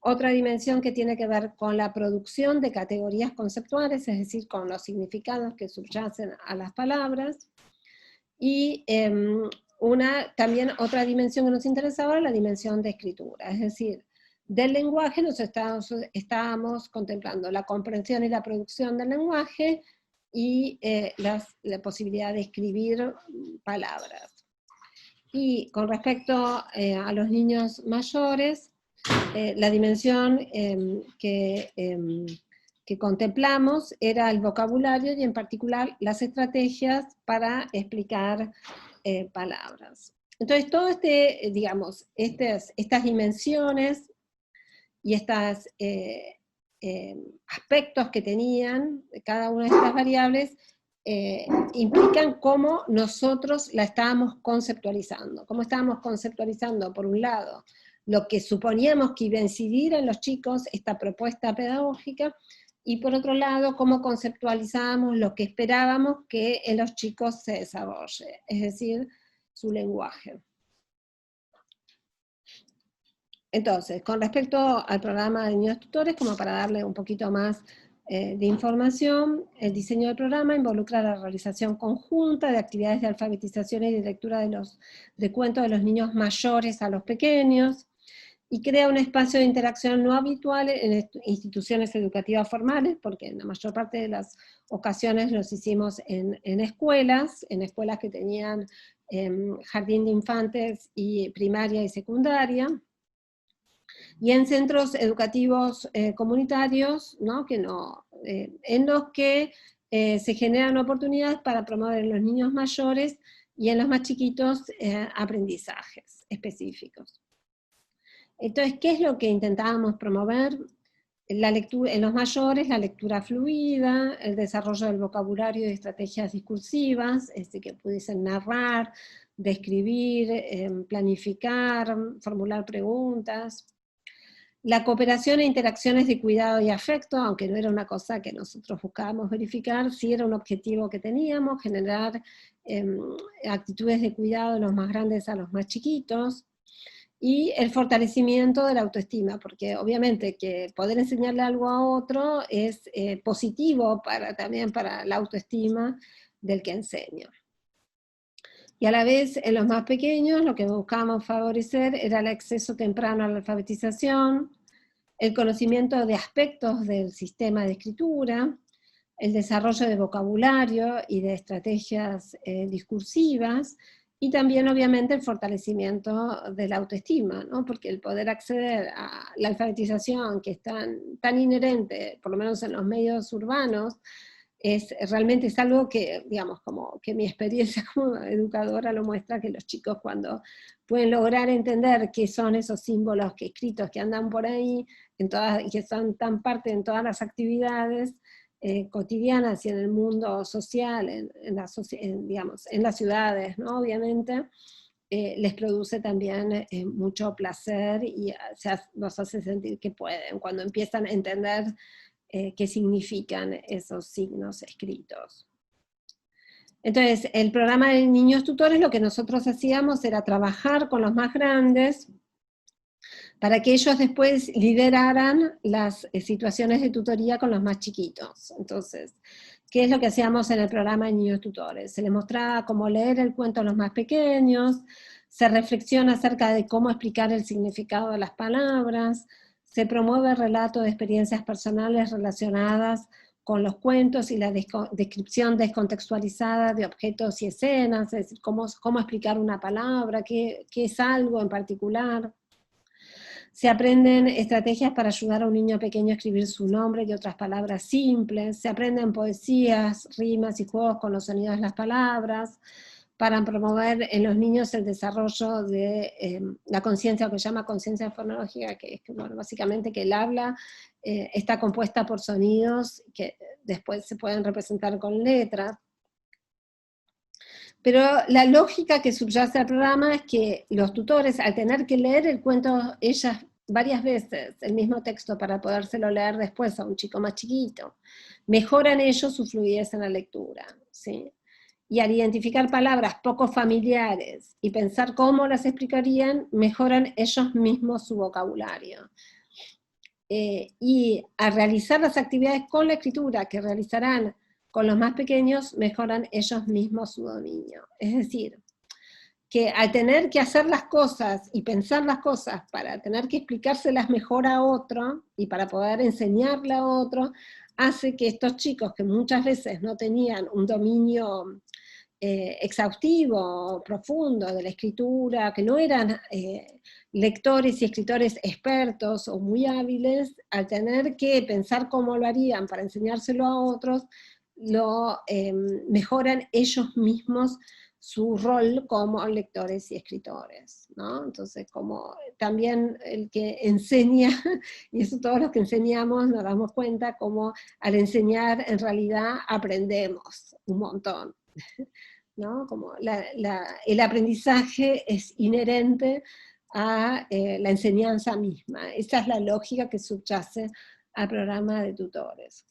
Otra dimensión que tiene que ver con la producción de categorías conceptuales, es decir, con los significados que subyacen a las palabras, y también otra dimensión que nos interesaba, la dimensión de escritura, es decir, del lenguaje nos estábamos contemplando la comprensión y la producción del lenguaje, y la posibilidad de escribir palabras. Y con respecto a los niños mayores, la dimensión que contemplamos era el vocabulario y en particular las estrategias para explicar palabras. Entonces, todo estas dimensiones y estos aspectos que tenían cada una de estas variables implican cómo nosotros la estábamos conceptualizando. Cómo estábamos conceptualizando, por un lado, lo que suponíamos que iba a incidir en los chicos, esta propuesta pedagógica, y por otro lado, cómo conceptualizábamos lo que esperábamos que en los chicos se desarrolle, es decir, su lenguaje. Entonces, con respecto al programa de niños tutores, como para darle un poquito más de información, el diseño del programa involucra la realización conjunta de actividades de alfabetización y de lectura de cuentos de los niños mayores a los pequeños, y crea un espacio de interacción no habitual en instituciones educativas formales, porque en la mayor parte de las ocasiones los hicimos en escuelas que tenían jardín de infantes y primaria y secundaria, y en centros educativos comunitarios, ¿no? En los que se generan oportunidades para promover en los niños mayores y en los más chiquitos aprendizajes específicos. Entonces, ¿qué es lo que intentábamos promover? En los mayores, la lectura fluida, el desarrollo del vocabulario y estrategias discursivas, que pudiesen narrar, describir, planificar, formular preguntas. La cooperación e interacciones de cuidado y afecto, aunque no era una cosa que nosotros buscábamos verificar, sí era un objetivo que teníamos, generar actitudes de cuidado de los más grandes a los más chiquitos, y el fortalecimiento de la autoestima, porque obviamente que poder enseñarle algo a otro es positivo también para la autoestima del que enseña. Y a la vez, en los más pequeños, lo que buscábamos favorecer era el acceso temprano a la alfabetización, el conocimiento de aspectos del sistema de escritura, el desarrollo de vocabulario y de estrategias discursivas, y también obviamente el fortalecimiento de la autoestima, ¿no? Porque el poder acceder a la alfabetización, que es tan inherente, por lo menos en los medios urbanos, realmente es algo que, digamos, como que mi experiencia como educadora lo muestra, que los chicos cuando pueden lograr entender qué son esos símbolos escritos que andan por ahí, y que son tan parte en todas las actividades cotidianas y en el mundo social, digamos, en las ciudades, ¿no? Obviamente, les produce también mucho placer y los hace sentir que pueden, cuando empiezan a entender qué significan esos signos escritos. Entonces, el programa de niños tutores, lo que nosotros hacíamos era trabajar con los más grandes para que ellos después lideraran las situaciones de tutoría con los más chiquitos. Entonces, ¿qué es lo que hacíamos en el programa de niños tutores? Se les mostraba cómo leer el cuento a los más pequeños, se reflexiona acerca de cómo explicar el significado de las palabras, se promueve el relato de experiencias personales relacionadas con los cuentos y la descripción descontextualizada de objetos y escenas, es decir, cómo explicar una palabra, qué es algo en particular. Se aprenden estrategias para ayudar a un niño pequeño a escribir su nombre y otras palabras simples, se aprenden poesías, rimas y juegos con los sonidos de las palabras, para promover en los niños el desarrollo de la conciencia, que se llama conciencia fonológica, que es bueno, básicamente que el habla está compuesta por sonidos que después se pueden representar con letras. Pero la lógica que subyace al programa es que los tutores, al tener que leer el cuento ellas varias veces, el mismo texto para podérselo leer después a un chico más chiquito, mejoran ellos su fluidez en la lectura, ¿sí? Y al identificar palabras poco familiares y pensar cómo las explicarían, mejoran ellos mismos su vocabulario. Y al realizar las actividades con la escritura que realizarán con los más pequeños, mejoran ellos mismos su dominio. Es decir, que al tener que hacer las cosas y pensar las cosas para tener que explicárselas mejor a otro y para poder enseñarle a otro, hace que estos chicos que muchas veces no tenían un dominio exhaustivo, profundo de la escritura, que no eran lectores y escritores expertos o muy hábiles, al tener que pensar cómo lo harían para enseñárselo a otros, mejoran ellos mismos su rol como lectores y escritores, ¿no? Entonces, como también el que enseña, y eso todos los que enseñamos nos damos cuenta, como al enseñar en realidad aprendemos un montón, ¿no? Como el aprendizaje es inherente a la enseñanza misma. Esa es la lógica que subyace al programa de tutores.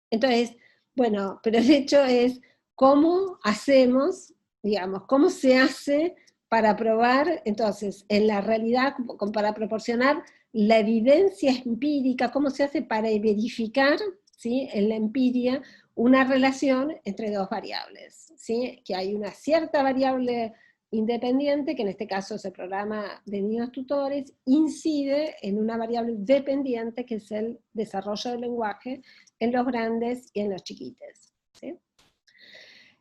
Entonces, bueno, pero el hecho es cómo hacemos, digamos, cómo se hace para probar, entonces, en la realidad, para proporcionar la evidencia empírica, cómo se hace para verificar, ¿sí?, en la empiria, una relación entre dos variables, ¿sí? Que hay una cierta variable independiente, que en este caso es el programa de niños tutores, incide en una variable dependiente, que es el desarrollo del lenguaje en los grandes y en los chiquites, ¿sí?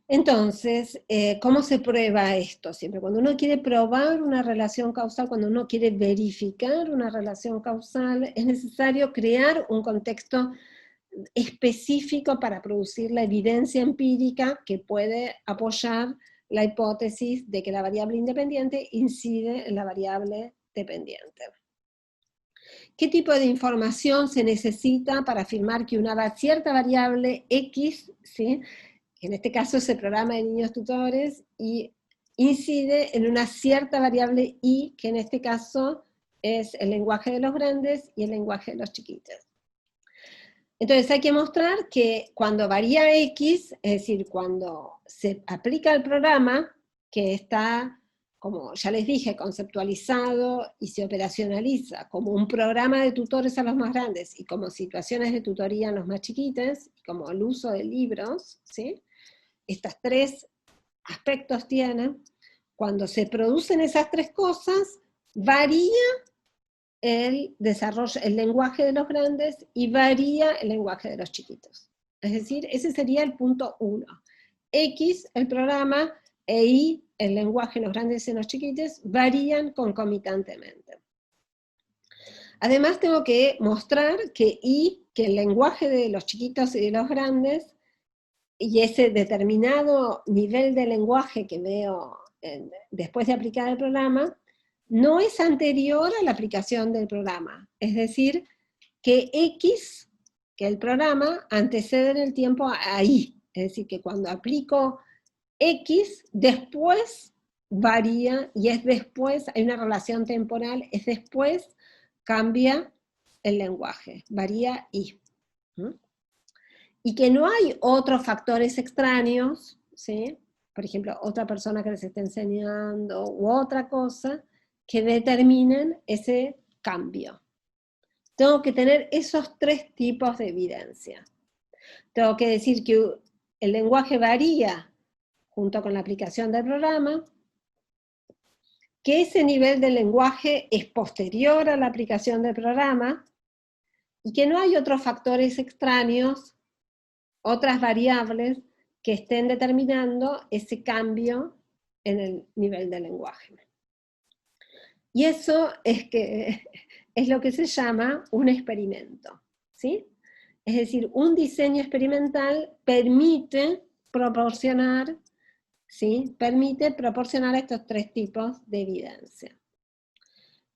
Entonces, ¿cómo se prueba esto? Siempre cuando uno quiere probar una relación causal, cuando uno quiere verificar una relación causal, es necesario crear un contexto específico para producir la evidencia empírica que puede apoyar la hipótesis de que la variable independiente incide en la variable dependiente. ¿Qué tipo de información se necesita para afirmar que una cierta variable X, ¿sí?, en este caso es el programa de niños tutores, y incide en una cierta variable I, que en este caso es el lenguaje de los grandes y el lenguaje de los chiquitos. Entonces hay que mostrar que cuando varía X, es decir, cuando se aplica el programa, que está, como ya les dije, conceptualizado y se operacionaliza como un programa de tutores a los más grandes y como situaciones de tutoría en los más chiquitos, como el uso de libros, ¿sí? Estas tres aspectos tienen. Cuando se producen esas tres cosas, varía el desarrollo, el lenguaje de los grandes y varía el lenguaje de los chiquitos. Es decir, ese sería el punto 1. X, el programa, e Y, el lenguaje de los grandes y los chiquitos, varían concomitantemente. Además tengo que mostrar que Y, que el lenguaje de los chiquitos y de los grandes, y ese determinado nivel de lenguaje que veo después de aplicar el programa, no es anterior a la aplicación del programa. Es decir, que X, que el programa, antecede en el tiempo a Y. Es decir, que cuando aplico X, después varía, y es después, hay una relación temporal, es después, cambia el lenguaje, varía Y. Y que no hay otros factores extraños, ¿sí? Por ejemplo, otra persona que les esté enseñando, u otra cosa, que determinen ese cambio. Tengo que tener esos tres tipos de evidencia. Tengo que decir que el lenguaje varía junto con la aplicación del programa, que ese nivel de lenguaje es posterior a la aplicación del programa, y que no hay otros factores extraños, otras variables que estén determinando ese cambio en el nivel del lenguaje. Y eso es lo que se llama un experimento, ¿sí? Es decir, un diseño experimental permite proporcionar, ¿sí? Permite proporcionar estos tres tipos de evidencia.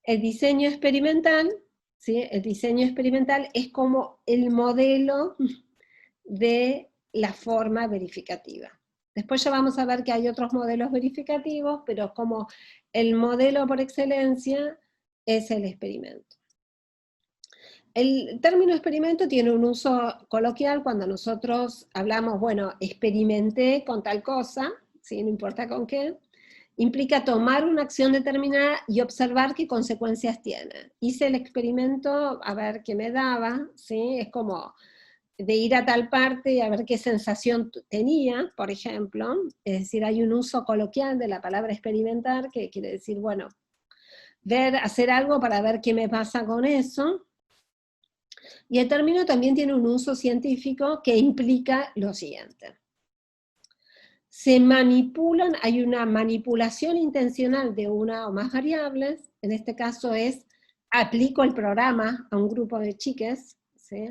El diseño experimental, ¿sí? El diseño experimental es como el modelo de la forma verificativa. Después ya vamos a ver que hay otros modelos verificativos, pero como el modelo por excelencia es el experimento. El término experimento tiene un uso coloquial cuando nosotros hablamos, bueno, experimenté con tal cosa, ¿sí? No importa con qué, implica tomar una acción determinada y observar qué consecuencias tiene. Hice el experimento a ver qué me daba, ¿sí? Es como de ir a tal parte y a ver qué sensación tenía, por ejemplo. Es decir, hay un uso coloquial de la palabra experimentar, que quiere decir, bueno, hacer algo para ver qué me pasa con eso. Y el término también tiene un uso científico que implica lo siguiente. Se manipulan, hay una manipulación intencional de una o más variables, en este caso es, aplico el programa a un grupo de chiques, ¿sí?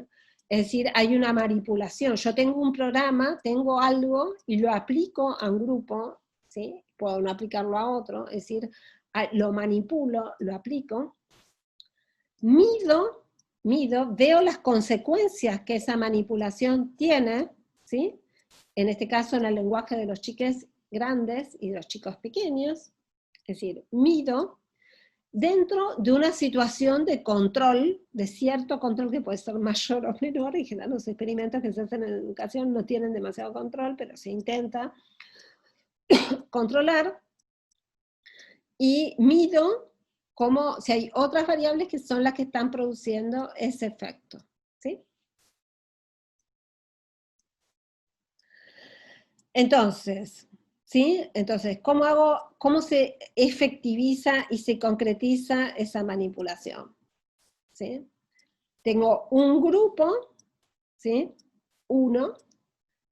Es decir, hay una manipulación, yo tengo un programa, tengo algo, y lo aplico a un grupo, ¿sí? Puedo no aplicarlo a otro, es decir, lo manipulo, lo aplico, mido, veo las consecuencias que esa manipulación tiene, ¿sí? En este caso en el lenguaje de los chiques grandes y de los chicos pequeños, es decir, mido dentro de una situación de control, de cierto control que puede ser mayor o menor, en general los experimentos que se hacen en educación no tienen demasiado control, pero se intenta controlar, y mido como si hay otras variables que son las que están produciendo ese efecto, ¿sí? Entonces, ¿sí? Entonces, ¿cómo se efectiviza y se concretiza esa manipulación? ¿Sí? Tengo un grupo, ¿sí? Uno,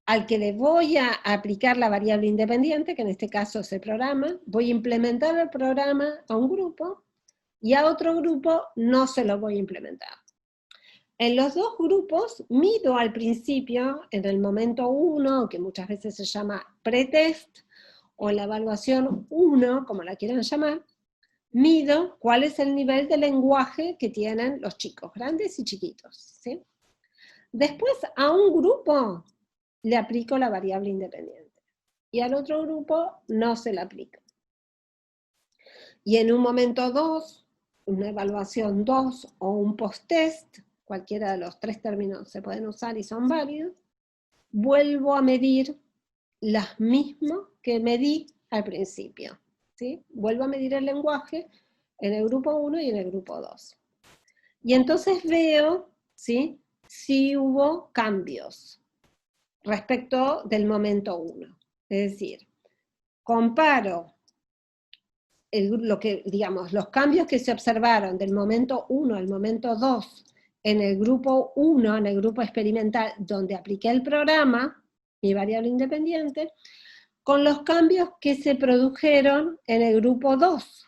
al que le voy a aplicar la variable independiente, que en este caso es el programa, voy a implementar el programa a un grupo, y a otro grupo no se lo voy a implementar. En los dos grupos mido al principio, en el momento 1, que muchas veces se llama pretest, o en la evaluación 1, como la quieran llamar, mido cuál es el nivel de lenguaje que tienen los chicos, grandes y chiquitos, ¿sí? Después a un grupo le aplico la variable independiente, y al otro grupo no se la aplico. Y en un momento 2, una evaluación 2 o un post-test, cualquiera de los 3 términos se pueden usar y son válidos, vuelvo a medir las mismas que medí al principio, ¿sí? Vuelvo a medir el lenguaje en el grupo 1 y en el grupo 2. Y entonces veo, ¿sí?, si hubo cambios respecto del momento 1. Es decir, comparo los cambios que se observaron del momento 1 al momento 2 en el grupo 1, en el grupo experimental, donde apliqué el programa, mi variable independiente, con los cambios que se produjeron en el grupo 2,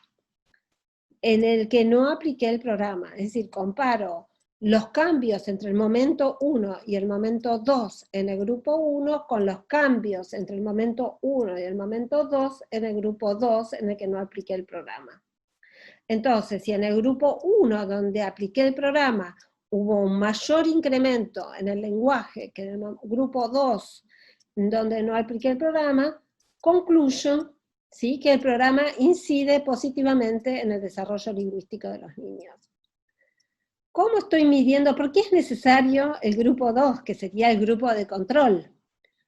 en el que no apliqué el programa. Es decir, comparo los cambios entre el momento 1 y el momento 2 en el grupo 1 con los cambios entre el momento 1 y el momento 2 en el grupo 2 en el que no apliqué el programa. Entonces, si en el grupo 1, donde apliqué el programa, hubo un mayor incremento en el lenguaje que en el grupo 2, donde no apliqué el programa, concluyo, ¿sí?, que el programa incide positivamente en el desarrollo lingüístico de los niños. ¿Cómo estoy midiendo? ¿Por qué es necesario el grupo 2, que sería el grupo de control?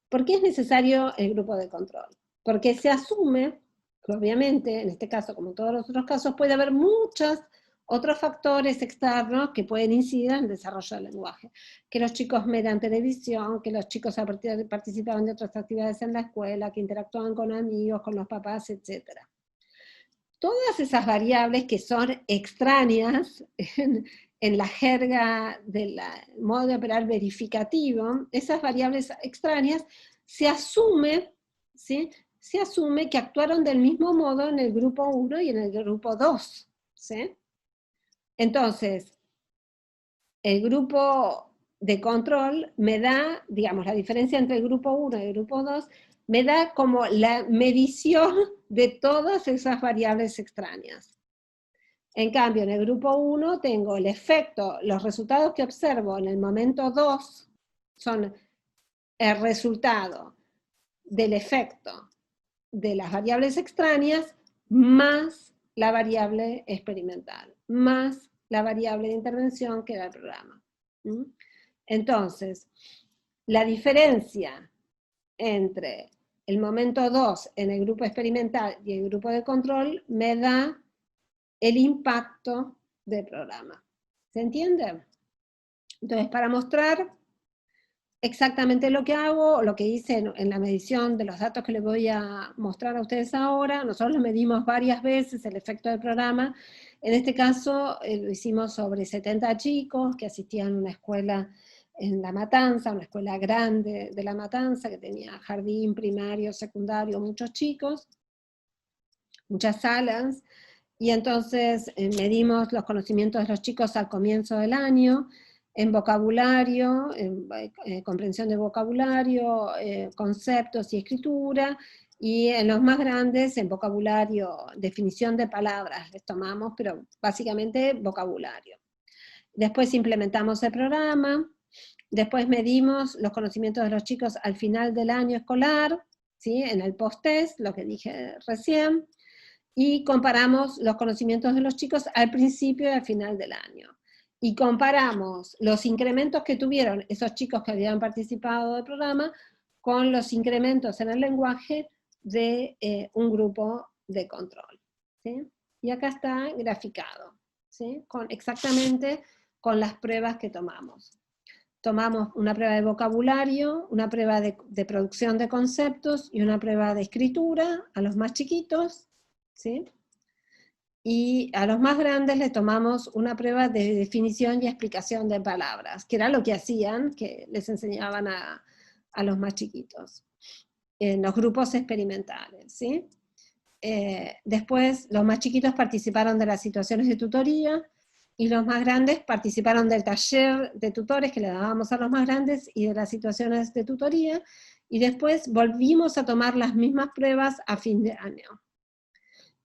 ¿Por qué es necesario el grupo de control? Porque se asume que obviamente, en este caso, como en todos los otros casos, puede haber muchos otros factores externos que pueden incidir en el desarrollo del lenguaje. Que los chicos miran televisión, que los chicos participaban de otras actividades en la escuela, que interactúan con amigos, con los papás, etc. Todas esas variables que son extrañas en la jerga del modo de operar verificativo, esas variables extrañas se asume, ¿sí?, se asume que actuaron del mismo modo en el grupo 1 y en el grupo 2, ¿sí? Entonces, el grupo de control me da, digamos, la diferencia entre el grupo 1 y el grupo 2, me da como la medición de todas esas variables extrañas. En cambio, en el grupo 1 tengo el efecto, los resultados que observo en el momento 2 son el resultado del efecto de las variables extrañas más la variable experimental, más la variable de intervención que da el programa. Entonces, la diferencia entre el momento 2 en el grupo experimental y el grupo de control me da el impacto del programa. ¿Se entiende? Entonces, para mostrar exactamente lo que hago, lo que hice en la medición de los datos que les voy a mostrar a ustedes ahora, nosotros lo medimos varias veces, el efecto del programa. En este caso, lo hicimos sobre 70 chicos que asistían a una escuela en La Matanza, una escuela grande de La Matanza, que tenía jardín, primario, secundario, muchos chicos, muchas salas. Y entonces medimos los conocimientos de los chicos al comienzo del año, en vocabulario, en comprensión de vocabulario, conceptos y escritura, y en los más grandes, en vocabulario, definición de palabras, les tomamos, pero básicamente vocabulario. Después implementamos el programa, después medimos los conocimientos de los chicos al final del año escolar, ¿sí?, en el post-test, lo que dije recién, y comparamos los conocimientos de los chicos al principio y al final del año. Y comparamos los incrementos que tuvieron esos chicos que habían participado del programa con los incrementos en el lenguaje de un grupo de control, ¿sí? Y acá está graficado, ¿sí?, exactamente con las pruebas que tomamos. Tomamos una prueba de vocabulario, una prueba de producción de conceptos y una prueba de escritura a los más chiquitos, ¿sí? Y a los más grandes les tomamos una prueba de definición y explicación de palabras, que era lo que hacían, que les enseñaban a los más chiquitos, en los grupos experimentales, ¿sí? Después, los más chiquitos participaron de las situaciones de tutoría, y los más grandes participaron del taller de tutores que le dábamos a los más grandes y de las situaciones de tutoría, y después volvimos a tomar las mismas pruebas a fin de año.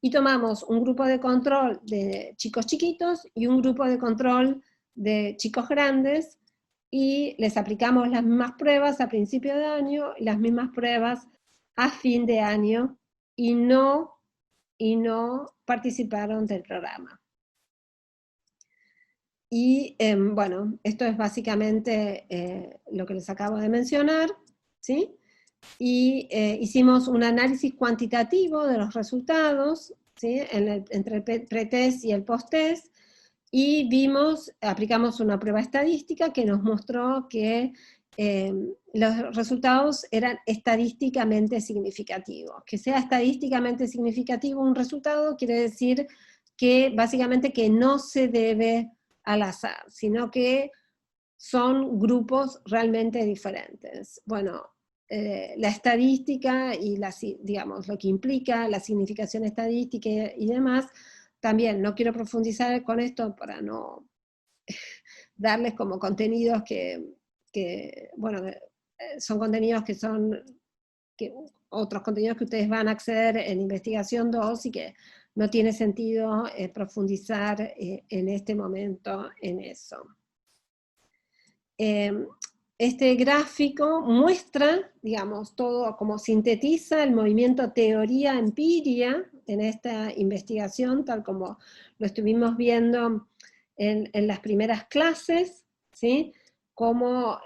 Y tomamos un grupo de control de chicos chiquitos y un grupo de control de chicos grandes, y les aplicamos las mismas pruebas a principio de año y las mismas pruebas a fin de año, y no y no participaron del programa. Y bueno, esto es básicamente lo que les acabo de mencionar, ¿sí? Y hicimos un análisis cuantitativo de los resultados, ¿sí? Entre el pretest y el posttest, y aplicamos una prueba estadística que nos mostró que los resultados eran estadísticamente significativos. Que sea estadísticamente significativo un resultado quiere decir que básicamente que no se debe al azar, sino que son grupos realmente diferentes. Bueno, la estadística y digamos, lo que implica la significación estadística y demás, también no quiero profundizar con esto para no darles como contenidos bueno, son contenidos otros contenidos que ustedes van a acceder en Investigación 2 y que no tiene sentido profundizar en este momento en eso. Este gráfico muestra, digamos, todo como sintetiza el movimiento teoría-empiria en esta investigación, tal como lo estuvimos viendo en las primeras clases, ¿sí? Como,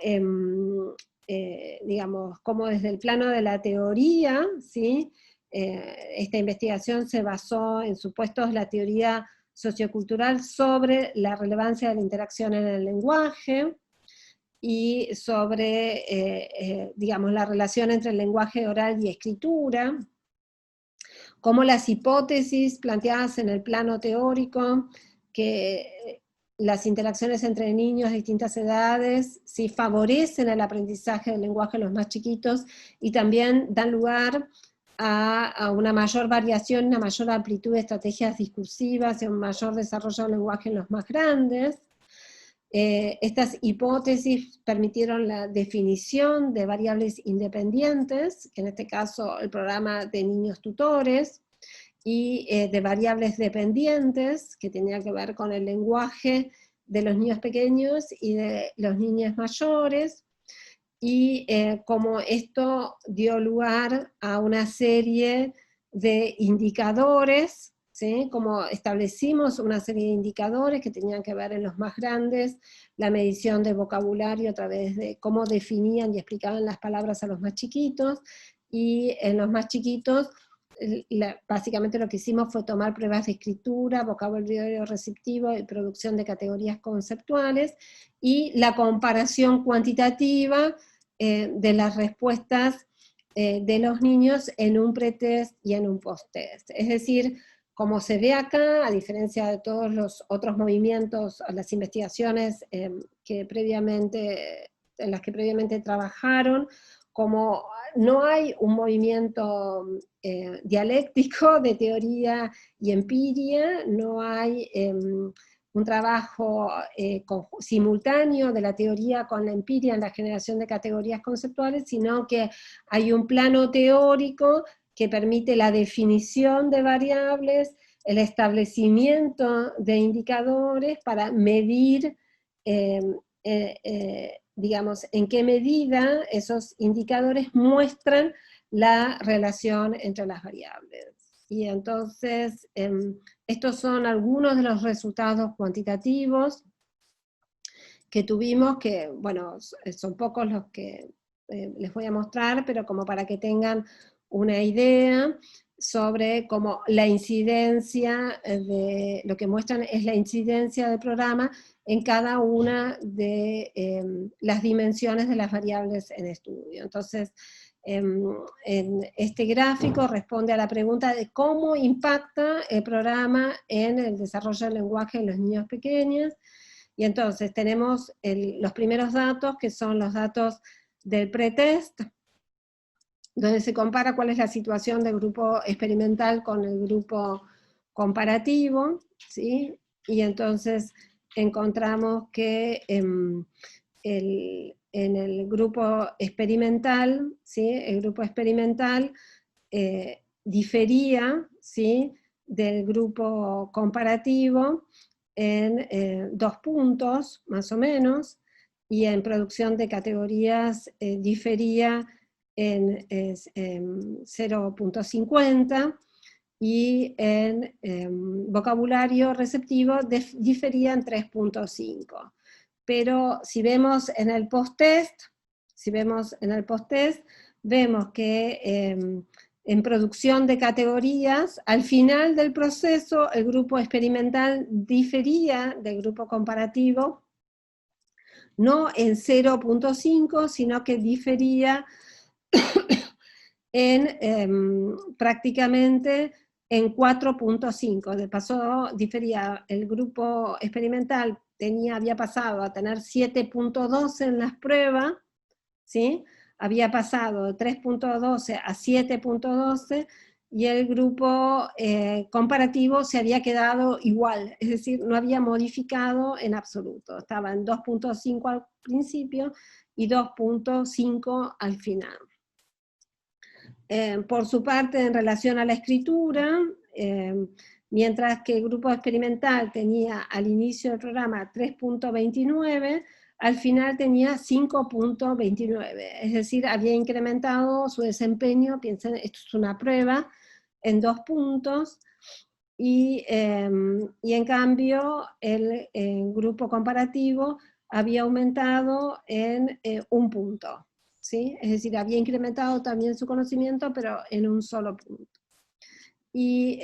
digamos, como desde el plano de la teoría, ¿sí? Esta investigación se basó en supuestos de la teoría sociocultural sobre la relevancia de la interacción en el lenguaje, y sobre, digamos, la relación entre el lenguaje oral y escritura, como las hipótesis planteadas en el plano teórico, que las interacciones entre niños de distintas edades sí favorecen el aprendizaje del lenguaje en los más chiquitos y también dan lugar a una mayor variación, una mayor amplitud de estrategias discursivas y un mayor desarrollo del lenguaje en los más grandes. Estas hipótesis permitieron la definición de variables independientes, que en este caso el programa de niños tutores, y de variables dependientes, que tenía que ver con el lenguaje de los niños pequeños y de los niños mayores, y como esto dio lugar a una serie de indicadores, ¿sí? Como establecimos una serie de indicadores que tenían que ver en los más grandes, la medición de vocabulario a través de cómo definían y explicaban las palabras a los más chiquitos, y en los más chiquitos básicamente lo que hicimos fue tomar pruebas de escritura, vocabulario receptivo y producción de categorías conceptuales, y la comparación cuantitativa de las respuestas de los niños en un pretest y en un posttest. Es decir, como se ve acá, a diferencia de todos los otros movimientos, las investigaciones en las que previamente trabajaron, como no hay un movimiento dialéctico de teoría y empiria, no hay un trabajo simultáneo de la teoría con la empiria en la generación de categorías conceptuales, sino que hay un plano teórico que permite la definición de variables, el establecimiento de indicadores para medir digamos, en qué medida esos indicadores muestran la relación entre las variables. Y entonces, estos son algunos de los resultados cuantitativos que tuvimos, que, bueno, son pocos los que les voy a mostrar, pero como para que tengan una idea sobre cómo la incidencia lo que muestran es la incidencia del programa en cada una de las dimensiones de las variables en estudio. Entonces, en este gráfico responde a la pregunta de cómo impacta el programa en el desarrollo del lenguaje de los niños pequeños, y entonces tenemos los primeros datos, que son los datos del pretest, donde se compara cuál es la situación del grupo experimental con el grupo comparativo, ¿sí? Y entonces encontramos que en el grupo experimental, ¿sí? El grupo experimental difería, ¿sí? Del grupo comparativo en 2 puntos, más o menos, y en producción de categorías difería en 0.50, y en vocabulario receptivo difería en 3.5. Pero si vemos en el post-test, vemos que en producción de categorías, al final del proceso, el grupo experimental difería del grupo comparativo, no en 0.5, sino que difería en prácticamente en 4.5. De paso, difería, el grupo experimental había pasado a tener 7.12 en las pruebas, ¿sí? Había pasado de 3.12 a 7.12, y el grupo comparativo se había quedado igual, es decir, no había modificado en absoluto. Estaba en 2.5 al principio y 2.5 al final. Por su parte, en relación a la escritura, mientras que el grupo experimental tenía al inicio del programa 3.29, al final tenía 5.29, es decir, había incrementado su desempeño. Piensen, esto es una prueba, en 2 puntos, y en cambio el grupo comparativo había aumentado en 1 punto. ¿Sí? Es decir, había incrementado también su conocimiento, pero en un solo punto. Y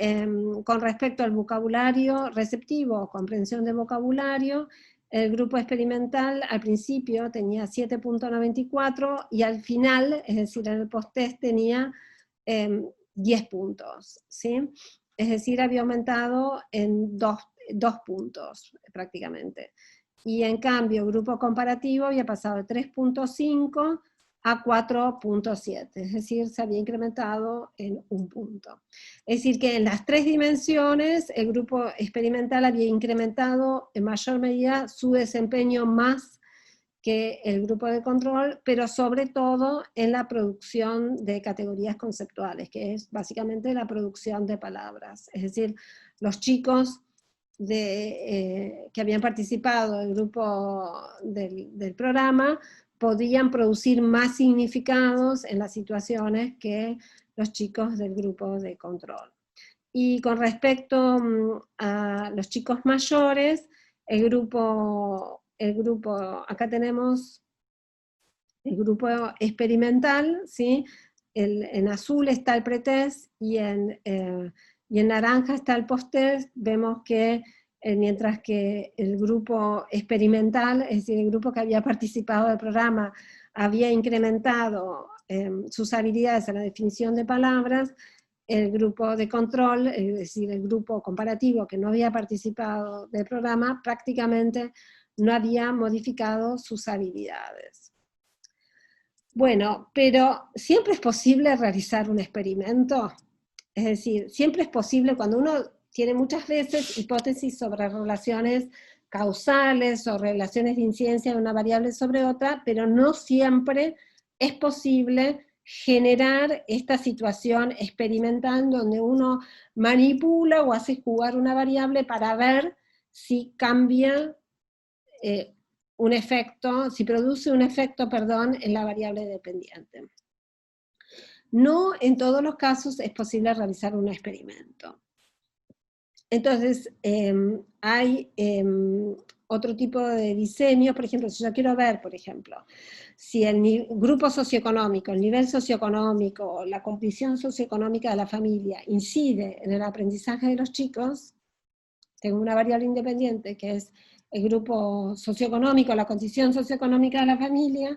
con respecto al vocabulario receptivo, comprensión de vocabulario, el grupo experimental al principio tenía 7.94 y al final, es decir, en el post-test tenía 10 puntos, ¿sí? Es decir, había aumentado en 2 puntos prácticamente. Y en cambio, el grupo comparativo había pasado de 3.5 a 4.7, es decir, se había incrementado en 1 punto. Es decir, que en las 3 dimensiones el grupo experimental había incrementado en mayor medida su desempeño más que el grupo de control, pero sobre todo en la producción de categorías conceptuales, que es básicamente la producción de palabras. Es decir, los chicos que habían participado del grupo del programa podían producir más significados en las situaciones que los chicos del grupo de control. Y con respecto a los chicos mayores, el grupo, acá tenemos el grupo experimental, ¿sí? En azul está el pretest y en naranja está el post-test. Vemos que mientras que el grupo experimental, es decir, el grupo que había participado del programa, había incrementado sus habilidades en la definición de palabras, el grupo de control, es decir, el grupo comparativo que no había participado del programa, prácticamente no había modificado sus habilidades. Bueno, pero ¿siempre es posible realizar un experimento? Es decir, siempre es posible cuando uno tiene muchas veces hipótesis sobre relaciones causales o relaciones de incidencia de una variable sobre otra, pero no siempre es posible generar esta situación experimental donde uno manipula o hace jugar una variable para ver si cambia un efecto, si produce un efecto, perdón, en la variable dependiente. No en todos los casos es posible realizar un experimento. Entonces, hay otro tipo de diseño. Por ejemplo, si yo quiero ver, por ejemplo, si el grupo socioeconómico, el nivel socioeconómico, la condición socioeconómica de la familia incide en el aprendizaje de los chicos, tengo una variable independiente que es el grupo socioeconómico, la condición socioeconómica de la familia,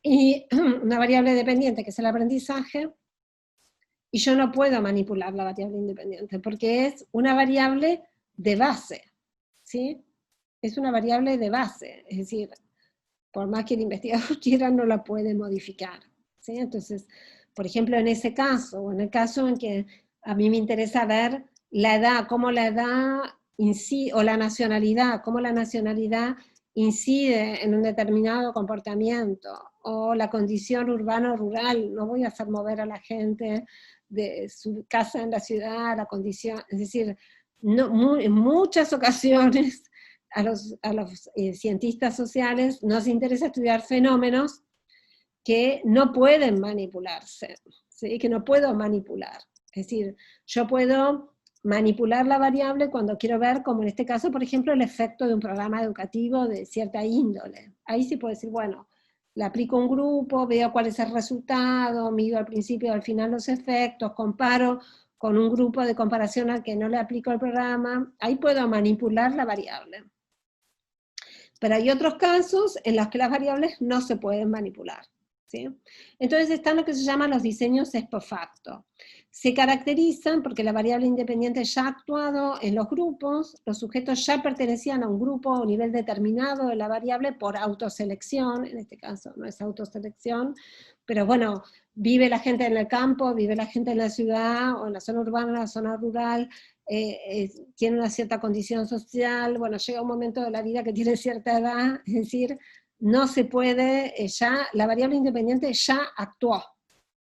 y una variable dependiente que es el aprendizaje, y yo no puedo manipular la variable independiente, porque es una variable de base, ¿sí? Es una variable de base, es decir, por más que el investigador quiera, no la puede modificar, ¿sí? Entonces, por ejemplo, en ese caso, o en el caso en que a mí me interesa ver la edad, cómo la edad incide, o la nacionalidad, cómo la nacionalidad incide en un determinado comportamiento, o la condición urbano-rural, no voy a hacer mover a la gente de su casa en la ciudad, la condición, es decir, no, en muchas ocasiones a los cientistas sociales nos interesa estudiar fenómenos que no pueden manipularse, ¿sí? Que no puedo manipular. Es decir, yo puedo manipular la variable cuando quiero ver, como en este caso, por ejemplo, el efecto de un programa educativo de cierta índole. Ahí sí puedo decir, bueno, le aplico un grupo, veo cuál es el resultado, mido al principio y al final los efectos, comparo con un grupo de comparación al que no le aplico el programa, ahí puedo manipular la variable. Pero hay otros casos en los que las variables no se pueden manipular, ¿sí? Entonces están lo que se llaman los diseños ex post facto. Se caracterizan porque la variable independiente ya ha actuado en los grupos, los sujetos ya pertenecían a un grupo o nivel determinado de la variable por autoselección, en este caso no es autoselección, pero bueno, vive la gente en el campo, vive la gente en la ciudad, o en la zona urbana, en la zona rural, tiene una cierta condición social, bueno, llega un momento de la vida que tiene cierta edad, es decir, no se puede, ya, la variable independiente ya actuó,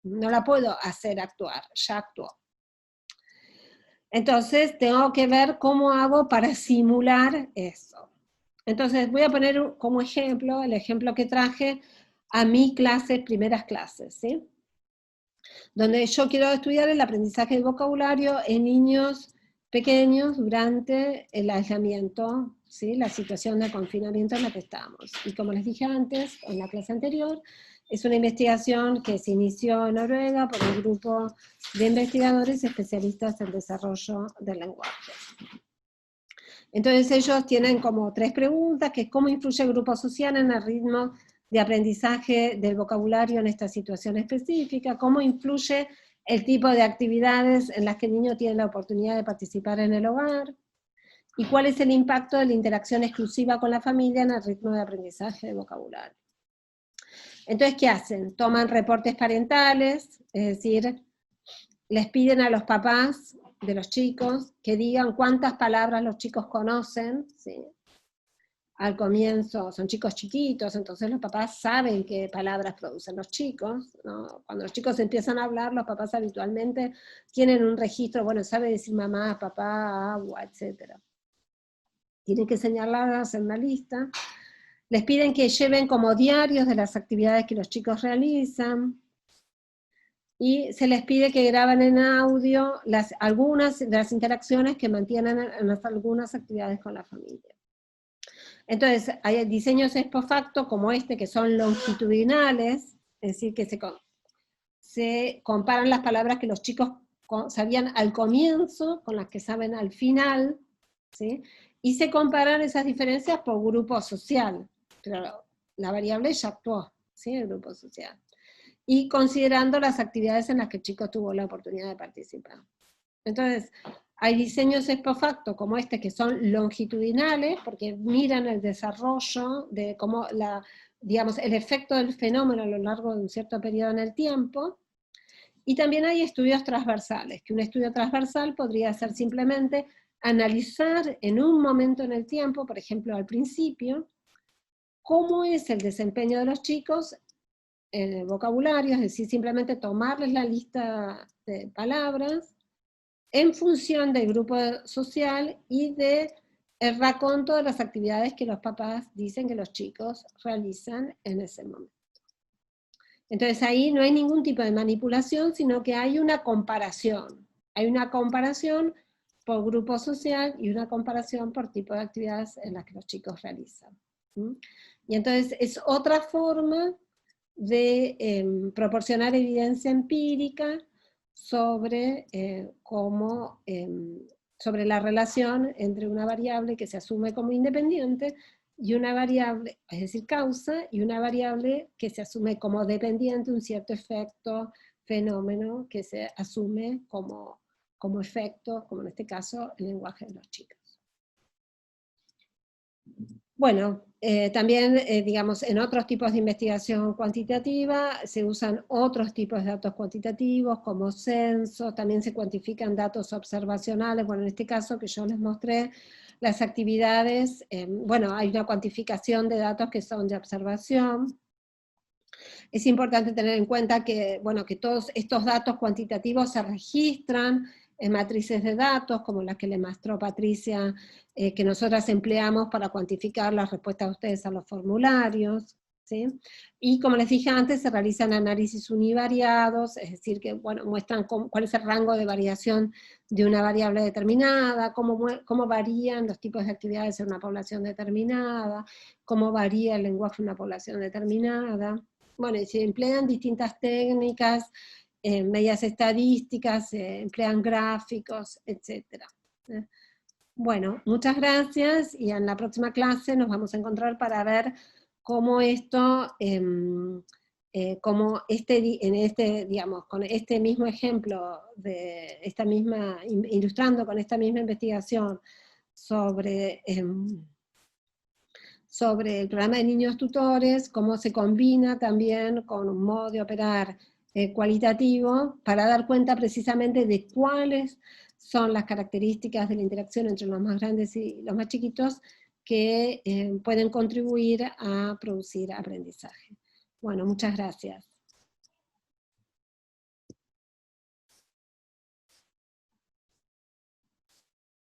no la puedo hacer actuar, ya actuó. Entonces tengo que ver cómo hago para simular eso. Entonces voy a poner como ejemplo, el ejemplo que traje a mi clase, primeras clases, ¿sí? Donde yo quiero estudiar el aprendizaje del vocabulario en niños pequeños durante el aislamiento, ¿sí? La situación de confinamiento en la que estamos. Y como les dije antes, en la clase anterior, es una investigación que se inició en Noruega por un grupo de investigadores especialistas en desarrollo del lenguaje. Entonces ellos tienen como 3 preguntas, que es cómo influye el grupo social en el ritmo de aprendizaje del vocabulario en esta situación específica, cómo influye el tipo de actividades en las que el niño tiene la oportunidad de participar en el hogar, y cuál es el impacto de la interacción exclusiva con la familia en el ritmo de aprendizaje de vocabulario. Entonces, ¿qué hacen? Toman reportes parentales, es decir, les piden a los papás de los chicos que digan cuántas palabras los chicos conocen, ¿sí? Al comienzo son chicos chiquitos, entonces los papás saben qué palabras producen los chicos, ¿no? Cuando los chicos empiezan a hablar, los papás habitualmente tienen un registro, bueno, sabe decir mamá, papá, agua, etc. Tienen que señalarlas en una lista. Les piden que lleven como diarios de las actividades que los chicos realizan, y se les pide que graben en audio algunas de las interacciones que mantienen en algunas actividades con la familia. Entonces, hay diseños ex post facto como este, que son longitudinales, es decir, que se comparan las palabras que los chicos sabían al comienzo con las que saben al final, ¿sí? Y se comparan esas diferencias por grupo social, pero la variable ya actuó, ¿sí? El grupo social. Y considerando las actividades en las que el chico tuvo la oportunidad de participar. Entonces, hay diseños ex post facto como este que son longitudinales, porque miran el desarrollo de cómo digamos, el efecto del fenómeno a lo largo de un cierto periodo en el tiempo. Y también hay estudios transversales, que un estudio transversal podría ser simplemente analizar en un momento en el tiempo, por ejemplo al principio, cómo es el desempeño de los chicos en el vocabulario, es decir, simplemente tomarles la lista de palabras en función del grupo social y del raconto de las actividades que los papás dicen que los chicos realizan en ese momento. Entonces ahí no hay ningún tipo de manipulación, sino que hay una comparación. Hay una comparación por grupo social y una comparación por tipo de actividades en las que los chicos realizan. Y entonces es otra forma de proporcionar evidencia empírica sobre sobre la relación entre una variable que se asume como independiente y una variable, es decir, causa, y una variable que se asume como dependiente, un cierto efecto, fenómeno que se asume como efecto, como en este caso el lenguaje de los chicos. Bueno, también, digamos, en otros tipos de investigación cuantitativa se usan otros tipos de datos cuantitativos como censos, también se cuantifican datos observacionales, bueno, en este caso que yo les mostré, las actividades, bueno, hay una cuantificación de datos que son de observación. Es importante tener en cuenta que, bueno, que todos estos datos cuantitativos se registran en matrices de datos, como las que le mostró Patricia, que nosotras empleamos para cuantificar las respuestas de ustedes a los formularios, ¿sí? Y como les dije antes, se realizan análisis univariados, es decir, que bueno, muestran cuál es el rango de variación de una variable determinada, cómo varían los tipos de actividades en una población determinada, cómo varía el lenguaje en una población determinada. Bueno, y se emplean distintas técnicas, medidas estadísticas, emplean gráficos, etc. Bueno, muchas gracias, y en la próxima clase nos vamos a encontrar para ver cómo esto, digamos, con este mismo ejemplo, ilustrando con esta misma investigación sobre el programa de niños tutores, cómo se combina también con un modo de operar cualitativo para dar cuenta precisamente de cuáles son las características de la interacción entre los más grandes y los más chiquitos que pueden contribuir a producir aprendizaje. Bueno, muchas gracias.